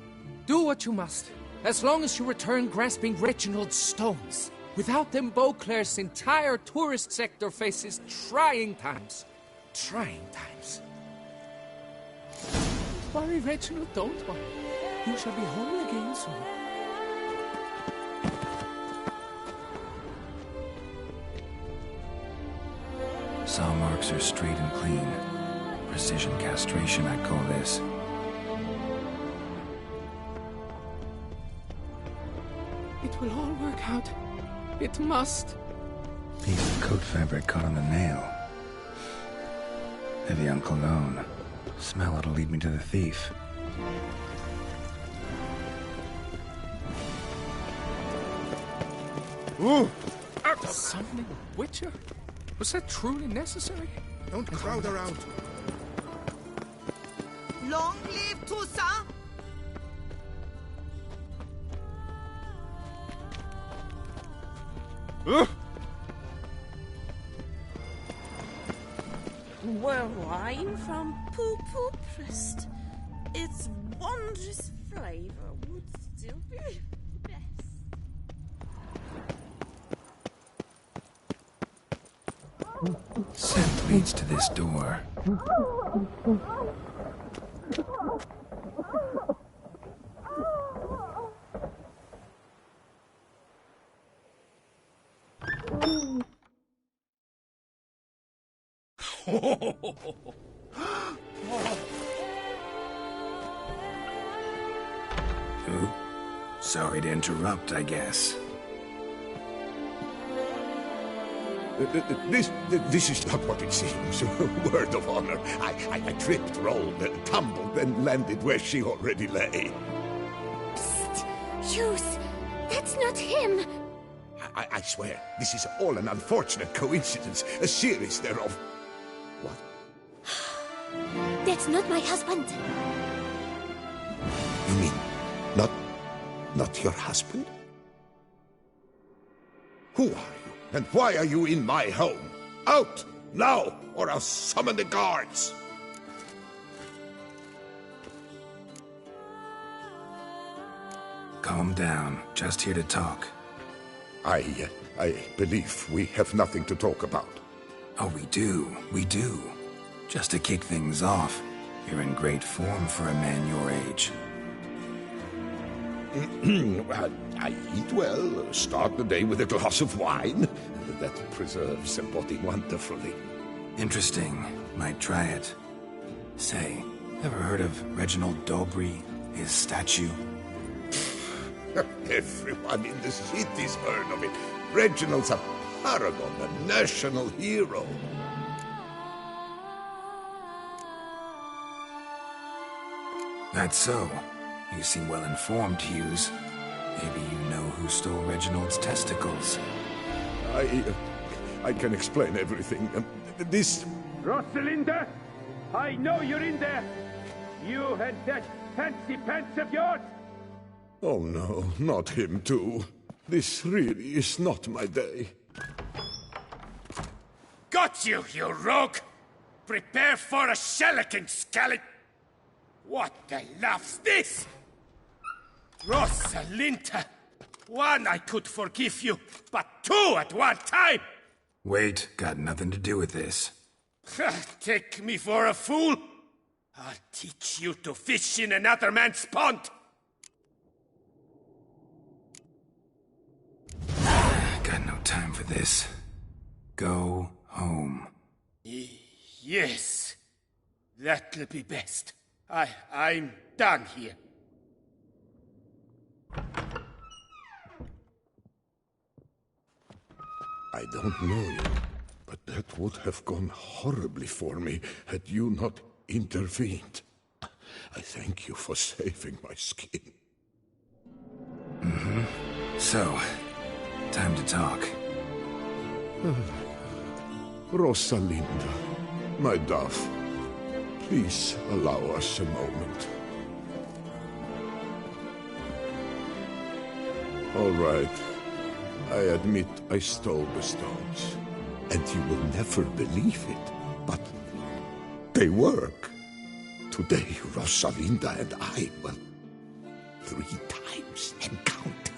Do what you must, as long as you return grasping Reginald's stones. Without them, Beauclair's entire tourist sector faces trying times. Trying times. Don't worry, Reginald, don't worry. You shall be home again soon. Saw marks are straight and clean. Precision castration, I'd call this. It will all work out. It must. Piece of coat fabric caught on the nail. Heavy on cologne. Smell it'll lead me to the thief. Ooh! Summoning a witcher? Was that truly necessary? Don't crowd around. Long live Toussaint! Were wine from poo-poo pressed, its wondrous flavor would still be best. Scent leads to this door. Sorry to interrupt, I guess. This is not what it seems. Word of honor. I tripped, rolled, tumbled, and landed where she already lay. Psst! Hughes! That's not him! I swear, this is all an unfortunate coincidence. A series thereof. What? That's not my husband. You mean, not your husband? Who are you, and why are you in my home? Out, now, or I'll summon the guards! Calm down. Just here to talk. I believe we have nothing to talk about. Oh, we do. Just to kick things off, you're in great form for a man your age. I eat well, start the day with a glass of wine. That preserves the body wonderfully. Interesting. Might try it. Say, ever heard of Reginald Dobry, his statue? Everyone in the city's heard of it. Reginald's a paragon, a national hero. That's so. You seem well informed, Hughes. Maybe you know who stole Reginald's testicles. I can explain everything. This... Rosalinda! I know you're in there! You and that fancy pants of yours! Oh no, not him too. This really is not my day. Got you, you rogue! Prepare for a shellacking, scallop! What the laugh's this? Rosalinda! One I could forgive you, but two at one time! Wait, got nothing to do with this. Take me for a fool? I'll teach you to fish in another man's pond! Got no time for this. Go home. Yes, that'll be best. I'm done here. I don't know you, but that would have gone horribly for me had you not intervened. I thank you for saving my skin. So, time to talk. Rosalinda, my dove, please allow us a moment. All right. I admit I stole the stones. And you will never believe it, but they work. Today, Rosalinda and I, well, 3 times and counting.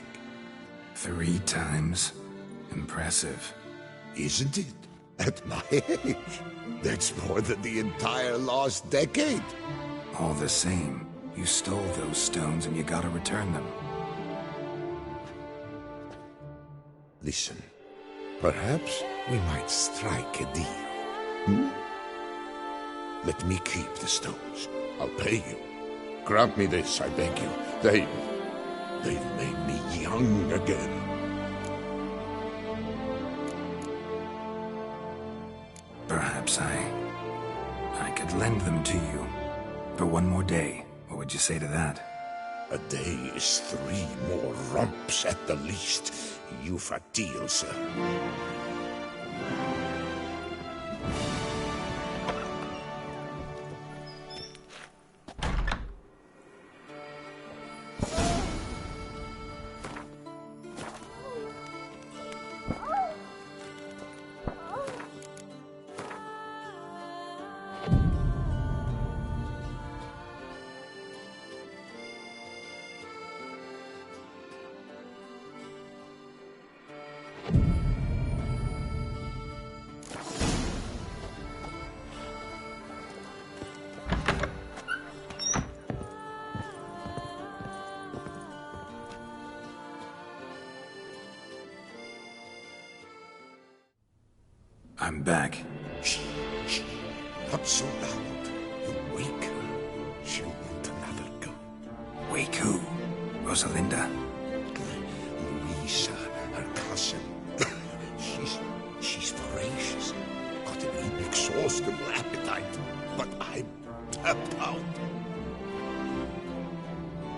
3 times? Impressive. Isn't it? At my age. That's more than the entire last decade. All the same, you stole those stones and you gotta return them. Listen, perhaps we might strike a deal. Let me keep the stones. I'll pay you. Grant me this, I beg you. They've made me young again. Perhaps I could lend them to you. For 1 more day. What would you say to that? A day is 3 more romps at the least. You've a deal, sir. I'm back. Shh. Not so loud. You wake her. She'll want another go. Wake who? Rosalinda? Louisa, her cousin. She's for inexhaustible appetite, but I'm tapped out.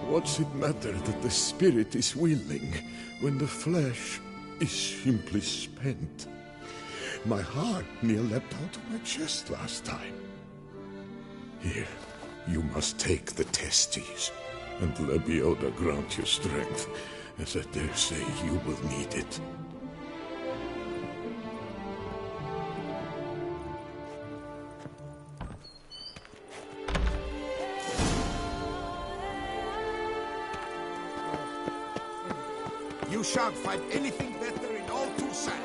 What's it matter that the spirit is willing when the flesh is simply spent? My heart near leapt out of my chest last time. Here, you must take the testes, and Lebioda grant you strength, as I dare say you will need it. You shan't find anything better in all Toussaint.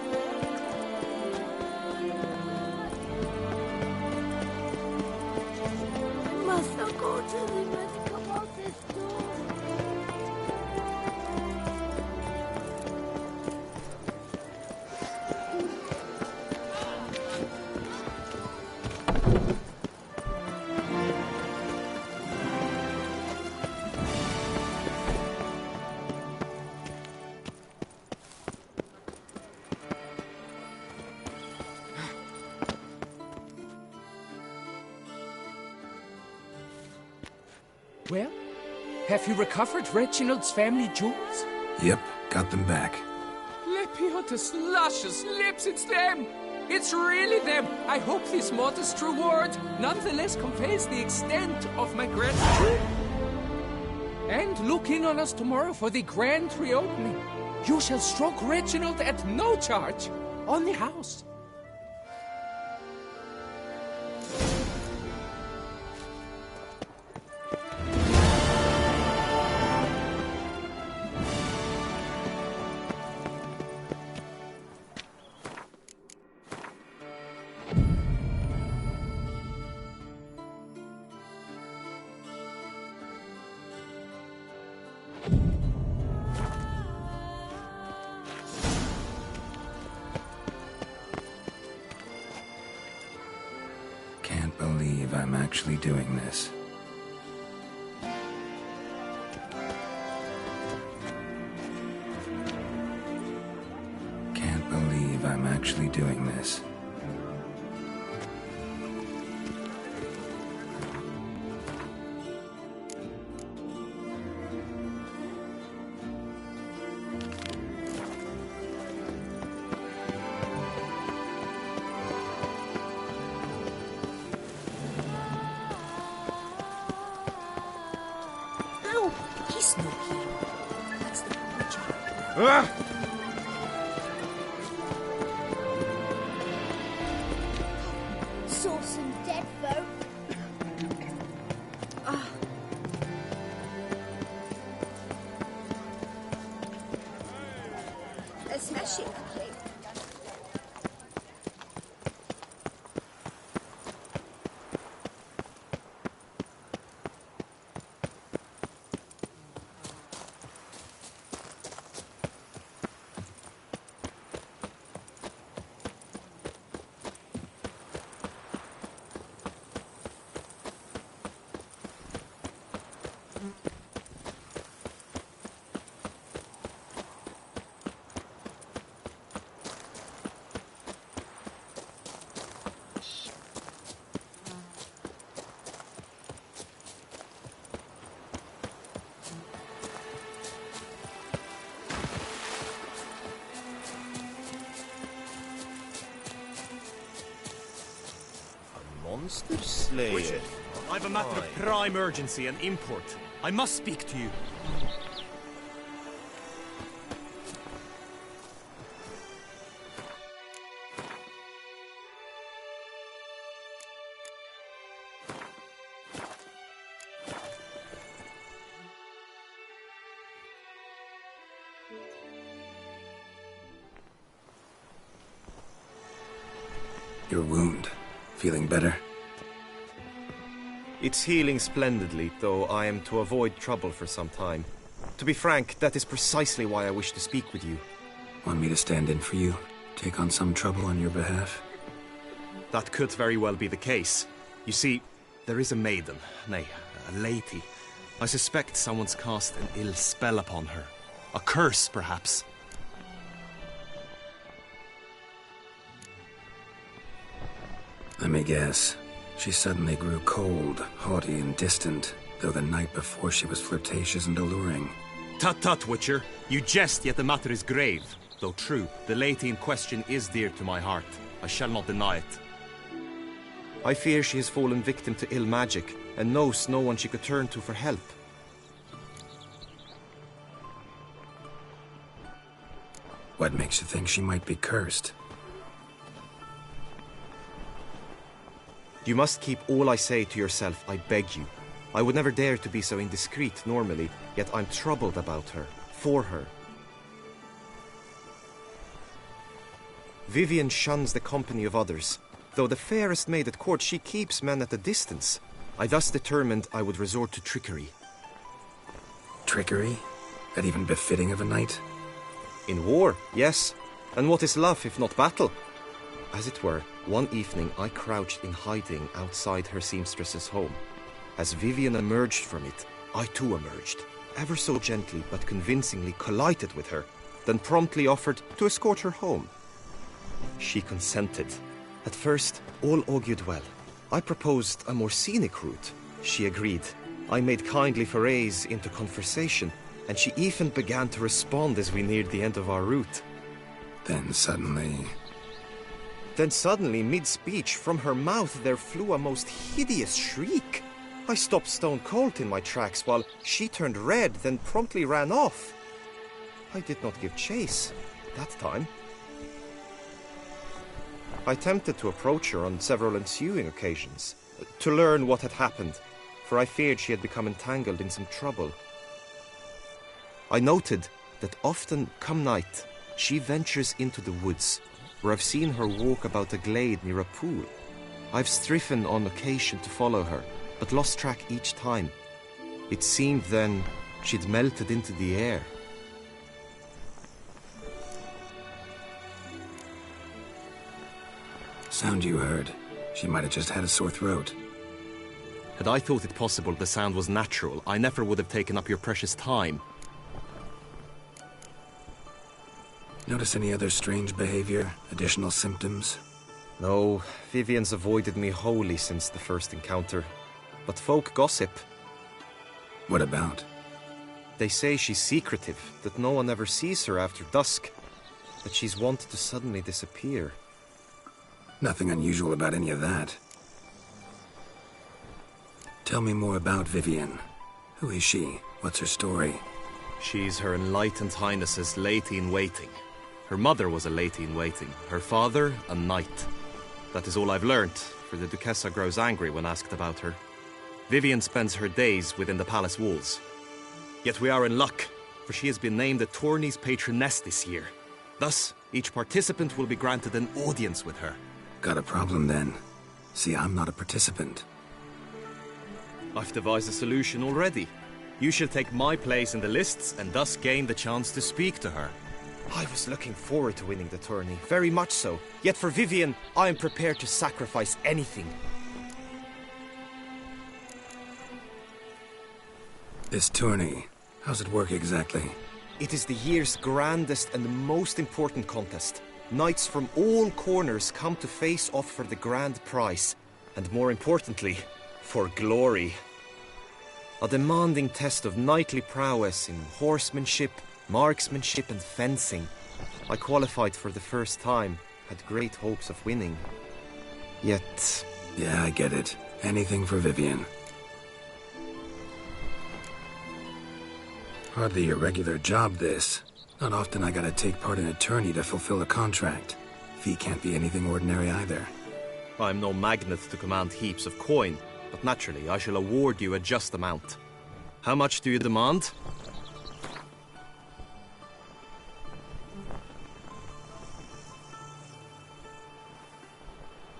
Must I go to the medical office too? Well, have you recovered Reginald's family jewels? Yep, got them back. Lepioda's luscious lips, it's them! It's really them! I hope this modest reward nonetheless conveys the extent of my gratitude. And look in on us tomorrow for the grand reopening. You shall stroke Reginald at no charge on the house. Can't believe I'm actually doing this. Can't believe I'm actually doing this. He's no hero. That's the point. Saw some dead folk. A smashing cake. Monster Slayer. Richard, I've a matter of prime urgency and import. I must speak to you. Your wound. Feeling better? It's healing splendidly, though I am to avoid trouble for some time. To be frank, that is precisely why I wish to speak with you. Want me to stand in for you? Take on some trouble on your behalf? That could very well be the case. You see, there is a maiden, nay, a lady. I suspect someone's cast an ill spell upon her. A curse, perhaps. Let me guess. She suddenly grew cold, haughty, and distant, though the night before she was flirtatious and alluring. Tut tut, Witcher. You jest, yet the matter is grave. Though true, the lady in question is dear to my heart. I shall not deny it. I fear she has fallen victim to ill magic, and knows no one she could turn to for help. What makes you think she might be cursed? You must keep all I say to yourself, I beg you. I would never dare to be so indiscreet normally, yet I'm troubled about her, for her. Vivian shuns the company of others. Though the fairest maid at court, she keeps men at a distance. I thus determined I would resort to trickery. Trickery? That even befitting of a knight? In war, yes. And what is love if not battle? As it were, one evening I crouched in hiding outside her seamstress's home. As Vivian emerged from it, I too emerged. Ever so gently but convincingly collided with her, then promptly offered to escort her home. She consented. At first, all augured well. I proposed a more scenic route. She agreed. I made kindly forays into conversation, and she even began to respond as we neared the end of our route. Then suddenly, mid-speech, from her mouth there flew a most hideous shriek. I stopped stone cold in my tracks, while she turned red, then promptly ran off. I did not give chase, that time. I attempted to approach her on several ensuing occasions, to learn what had happened, for I feared she had become entangled in some trouble. I noted that often, come night, she ventures into the woods, where I've seen her walk about a glade near a pool. I've striven on occasion to follow her, but lost track each time. It seemed then she'd melted into the air. Sound you heard. She might have just had a sore throat. Had I thought it possible the sound was natural, I never would have taken up your precious time. Notice any other strange behavior? Additional symptoms? No, Vivian's avoided me wholly since the first encounter. But folk gossip. What about? They say she's secretive, that no one ever sees her after dusk, that she's wont to suddenly disappear. Nothing unusual about any of that. Tell me more about Vivian. Who is she? What's her story? She's Her Enlightened Highness's lady-in-waiting. Her mother was a lady-in-waiting, her father a knight. That is all I've learnt, for the Duchessa grows angry when asked about her. Vivian spends her days within the palace walls. Yet we are in luck, for she has been named the tourney's patroness this year. Thus, each participant will be granted an audience with her. Got a problem then. See, I'm not a participant. I've devised a solution already. You shall take my place in the lists and thus gain the chance to speak to her. I was looking forward to winning the tourney, very much so. Yet for Vivian, I am prepared to sacrifice anything. This tourney, how's it work exactly? It is the year's grandest and most important contest. Knights from all corners come to face off for the grand prize, and more importantly, for glory. A demanding test of knightly prowess in horsemanship, marksmanship and fencing. I qualified for the first time, had great hopes of winning. Yet... Yeah, I get it. Anything for Vivian. Hardly a regular job, this. Not often I gotta take part in a tourney to fulfill a contract. Fee can't be anything ordinary either. I'm no magnet to command heaps of coin, but naturally I shall award you a just amount. How much do you demand?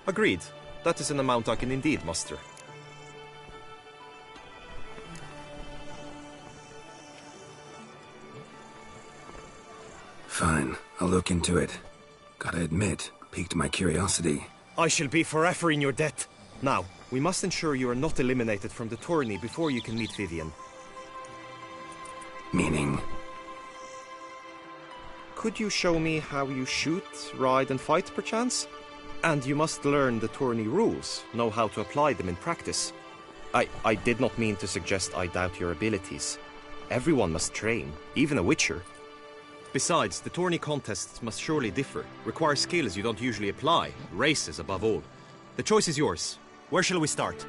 Agreed. That is an amount I can indeed muster. Fine, I'll look into it. Gotta admit, piqued my curiosity. I shall be forever in your debt. Now, we must ensure you are not eliminated from the tourney before you can meet Vivian. Meaning? Could you show me how you shoot, ride and fight, perchance? And you must learn the tourney rules, know how to apply them in practice. I did not mean to suggest I doubt your abilities. Everyone must train, even a witcher. Besides, the tourney contests must surely differ, require skills you don't usually apply, races above all. The choice is yours. Where shall we start?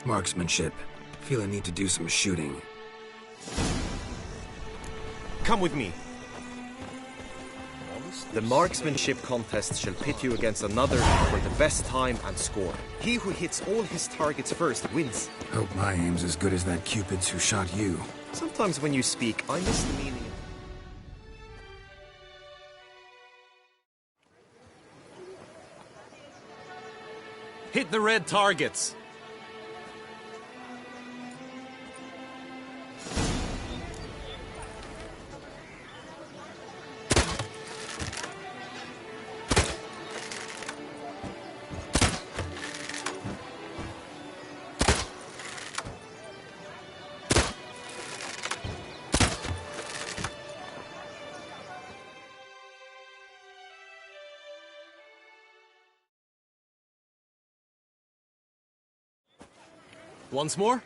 Marksmanship. Feel I need to do some shooting. Come with me. The marksmanship contest shall pit you against another for the best time and score. He who hits all his targets first wins. Hope my aim's as good as that Cupid's who shot you. Sometimes when you speak, I miss the meaning. Hit the red targets. Once more?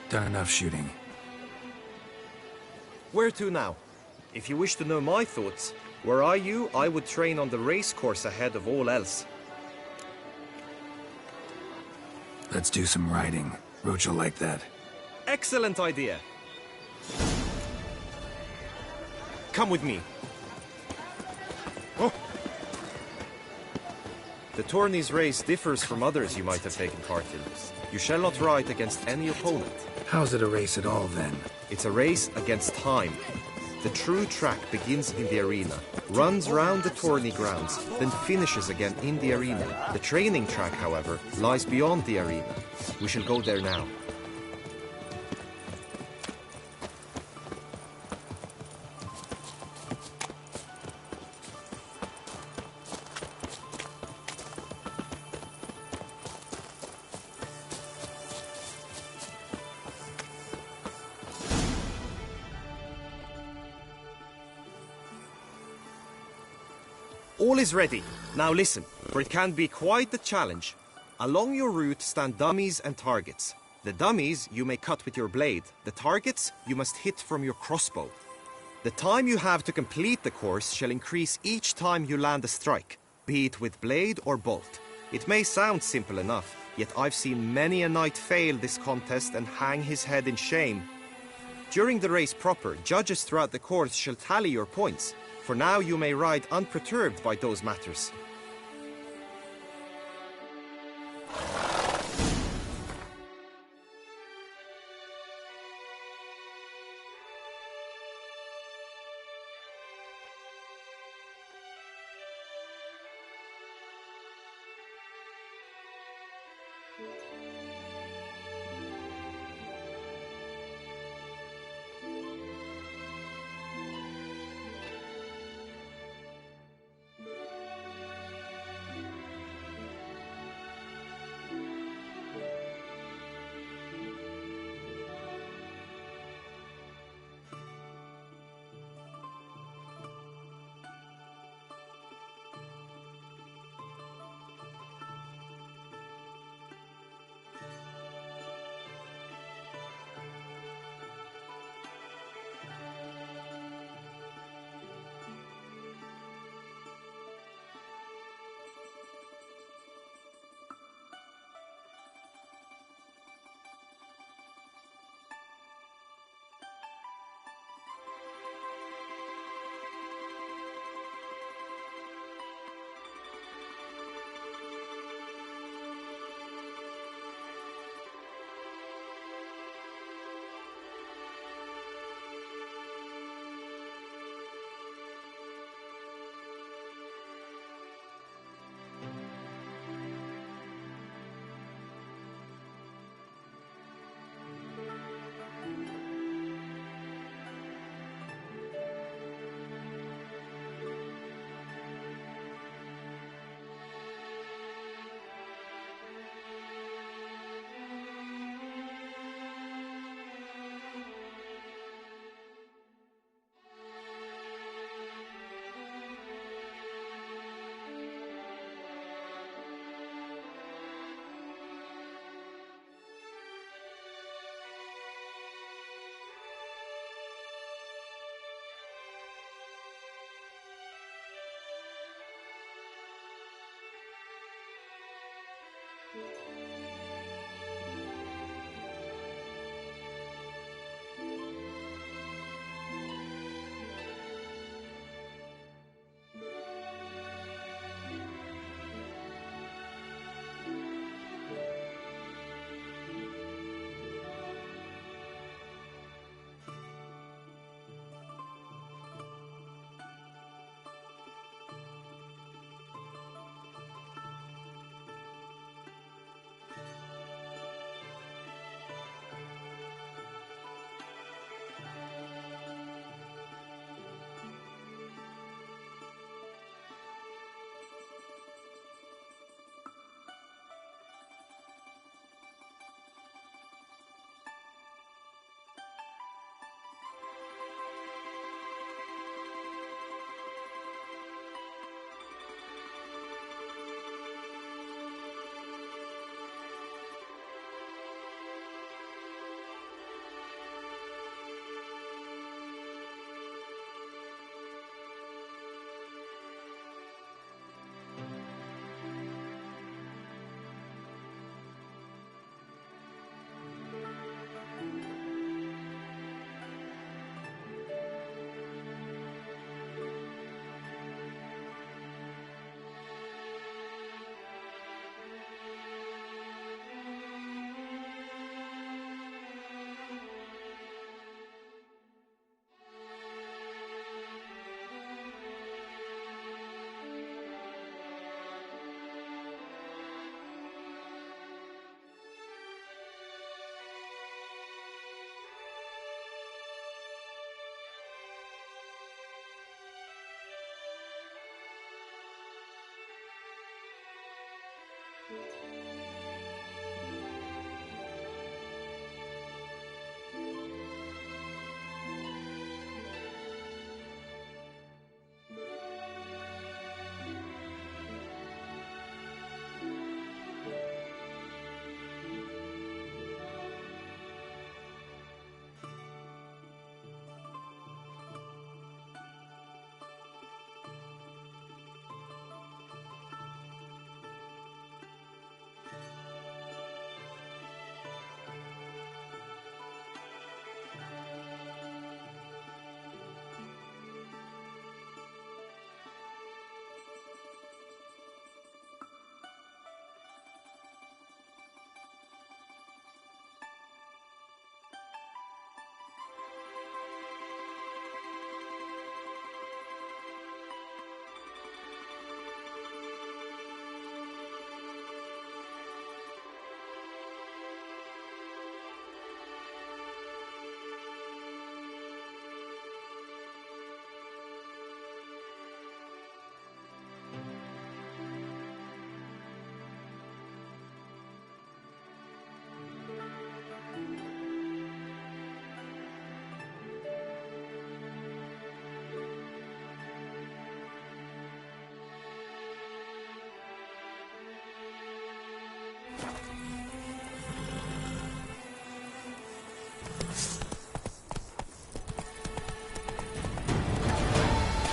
Done enough shooting. Where to now? If you wish to know my thoughts, were I you, I would train on the race course ahead of all else. Let's do some riding. Roach will like that. Excellent idea. Come with me. Oh. The tourney's race differs from others you might have taken part in. You shall not ride against any opponent. How's it a race at all, then? It's a race against time. The true track begins in the arena, runs round the tourney grounds, then finishes again in the arena. The training track, however, lies beyond the arena. We shall go there now. All is ready. Now listen, for it can be quite the challenge. Along your route stand dummies and targets. The dummies you may cut with your blade. The targets you must hit from your crossbow. The time you have to complete the course shall increase each time you land a strike, be it with blade or bolt. It may sound simple enough, yet I've seen many a knight fail this contest and hang his head in shame. During the race proper, judges throughout the course shall tally your points. For now you may ride unperturbed by those matters.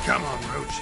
Come on, Roach.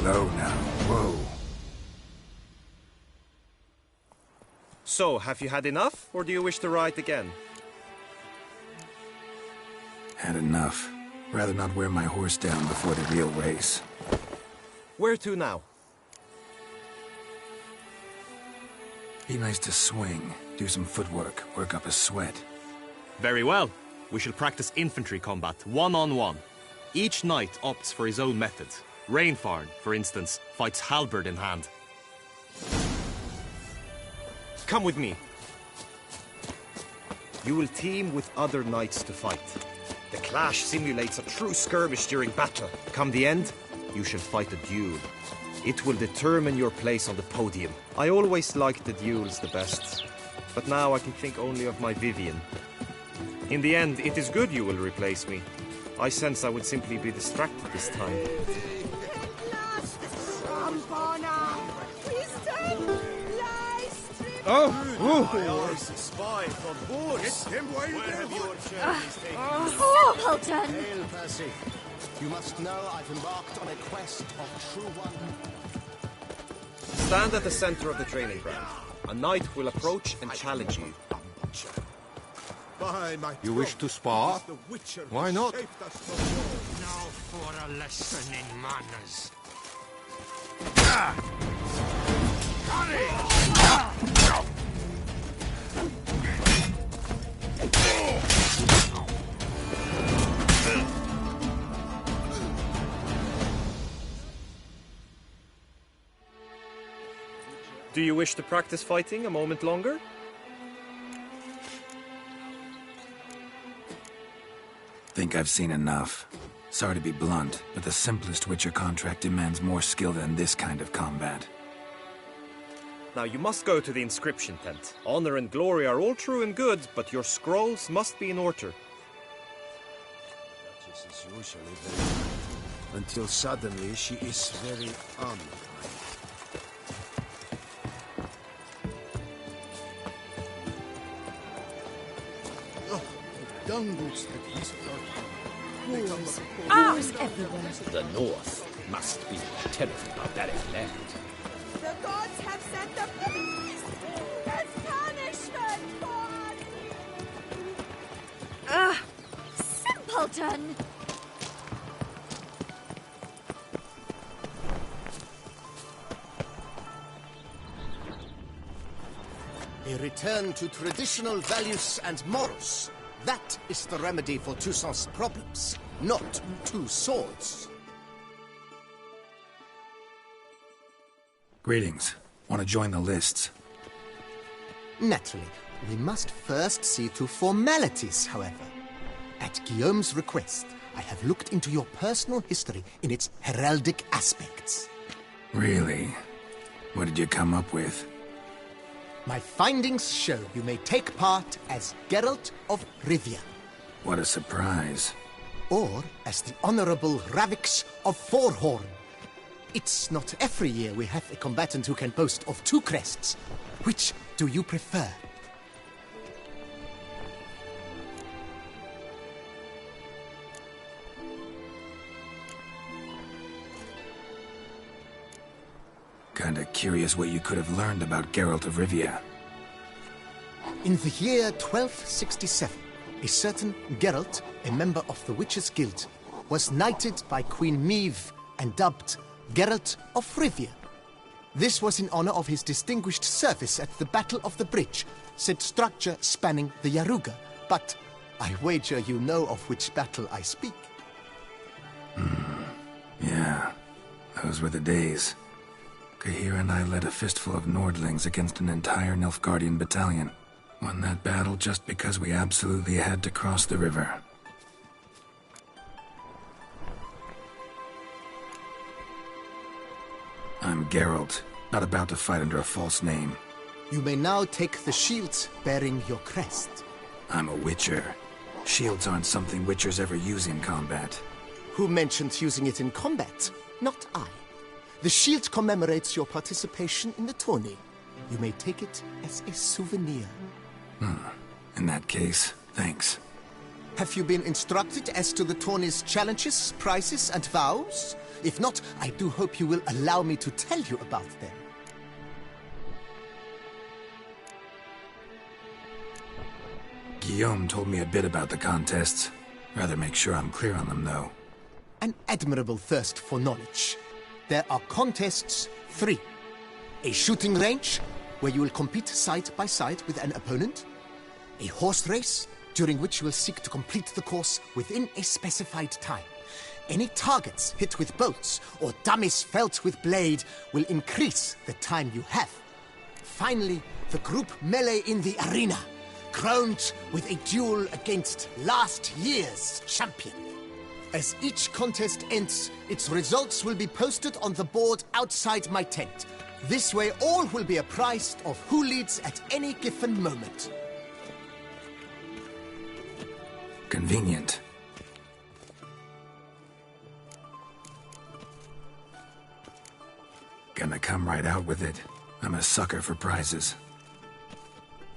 Slow now. Whoa. So, have you had enough, or do you wish to ride again? Had enough. Rather not wear my horse down before the real race. Where to now? Be nice to swing, do some footwork, work up a sweat. Very well. We shall practice infantry combat, one-on-one. Each knight opts for his own method. Rainfarn, for instance, fights halberd in hand. Come with me. You will team with other knights to fight. The clash simulates a true skirmish during battle. Come the end, you shall fight a duel. It will determine your place on the podium. I always liked the duels the best, but now I can think only of my Vivian. In the end, it is good you will replace me. I sense I would simply be distracted this time. Spy from Boris. Get him while you Well done. Hail, Percy. You must know I've embarked on a quest of true wonder. Stand at the center of the training ground. A knight will approach and challenge you. You wish to spar? Why not? Now for a lesson in manners. Do you wish to practice fighting a moment longer? Think I've seen enough. Sorry to be blunt, but the simplest Witcher contract demands more skill than this kind of combat. Now you must go to the inscription tent. Honor and glory are all true and good, but your scrolls must be in order. Duchess is usually very kind, until suddenly she is very unkind. Wars everywhere. The North must be a terribly barbaric land. The gods have sent the beast as punishment for Simpleton! A return to traditional values and morals. That is the remedy for Toussaint's problems, not two swords. Greetings. Want to join the lists? Naturally, we must first see to formalities, however. At Guillaume's request, I have looked into your personal history in its heraldic aspects. Really? What did you come up with? My findings show you may take part as Geralt of Rivia. What a surprise. Or as the Honorable Ravix of Forhorn. It's not every year we have a combatant who can boast of two crests. Which do you prefer? Kinda curious what you could have learned about Geralt of Rivia. In the year 1267, a certain Geralt, a member of the Witches' Guild, was knighted by Queen Meve and dubbed Geralt of Rivia. This was in honor of his distinguished service at the Battle of the Bridge, said structure spanning the Yaruga. But I wager you know of which battle I speak. Yeah, those were the days. Kahir and I led a fistful of Nordlings against an entire Nilfgaardian battalion. Won that battle just because we absolutely had to cross the river. I'm Geralt, not about to fight under a false name. You may now take the shield bearing your crest. I'm a Witcher. Shields aren't something Witchers ever use in combat. Who mentioned using it in combat? Not I. The shield commemorates your participation in the tourney. You may take it as a souvenir. In that case, thanks. Have you been instructed as to the tourney's challenges, prizes, and vows? If not, I do hope you will allow me to tell you about them. Guillaume told me a bit about the contests. Rather make sure I'm clear on them, though. An admirable thirst for knowledge. There are contests 3. A shooting range, where you will compete side by side with an opponent. A horse race, during which you will seek to complete the course within a specified time. Any targets hit with bolts or dummies felt with blade will increase the time you have. Finally, the group melee in the arena, crowned with a duel against last year's champion. As each contest ends, its results will be posted on the board outside my tent. This way all will be apprised of who leads at any given moment. Convenient. Gonna come right out with it. I'm a sucker for prizes.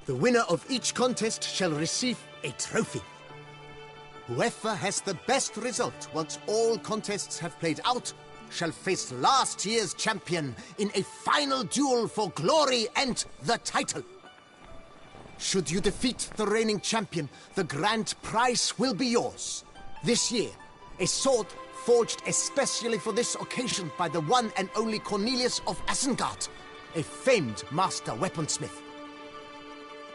The winner of each contest shall receive a trophy. Whoever has the best result once all contests have played out shall face last year's champion in a final duel for glory and the title. Should you defeat the reigning champion, the grand prize will be yours. This year, a sword forged especially for this occasion by the one and only Cornelius of Isengard, a famed master weaponsmith.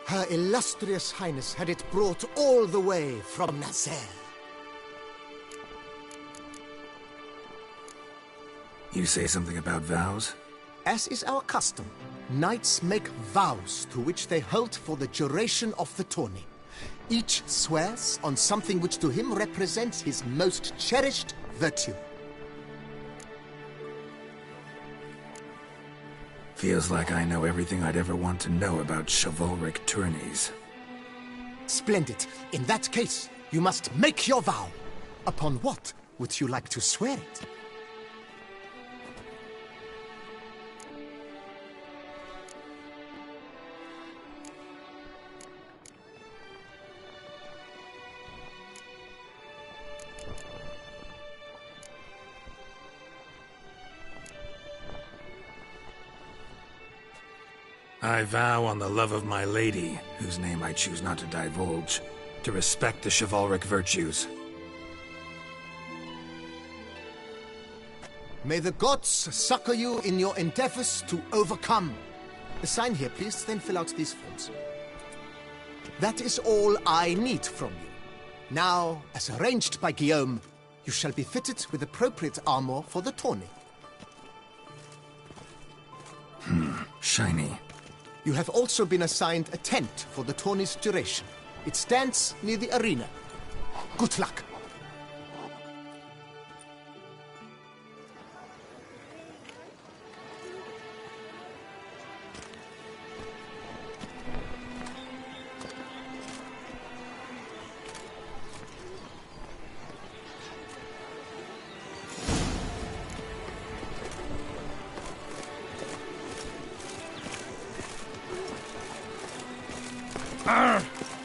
Her illustrious highness had it brought all the way from Nazaire. You say something about vows? As is our custom, knights make vows to which they hold for the duration of the tourney. Each swears on something which to him represents his most cherished virtue. Feels like I know everything I'd ever want to know about chivalric tourneys. Splendid. In that case, you must make your vow. Upon what would you like to swear it? I vow on the love of my lady, whose name I choose not to divulge, to respect the chivalric virtues. May the gods succor you in your endeavors to overcome. Sign here, please, then fill out these forms. That is all I need from you. Now, as arranged by Guillaume, you shall be fitted with appropriate armor for the tourney. Shiny. You have also been assigned a tent for the tourney's duration. It stands near the arena. Good luck.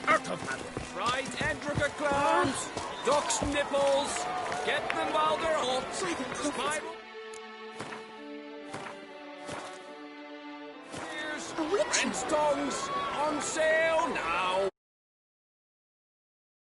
Out of my way. Right, Endrica clowns, duck's nipples, get them while they're hot. Here's French tongues on sale now.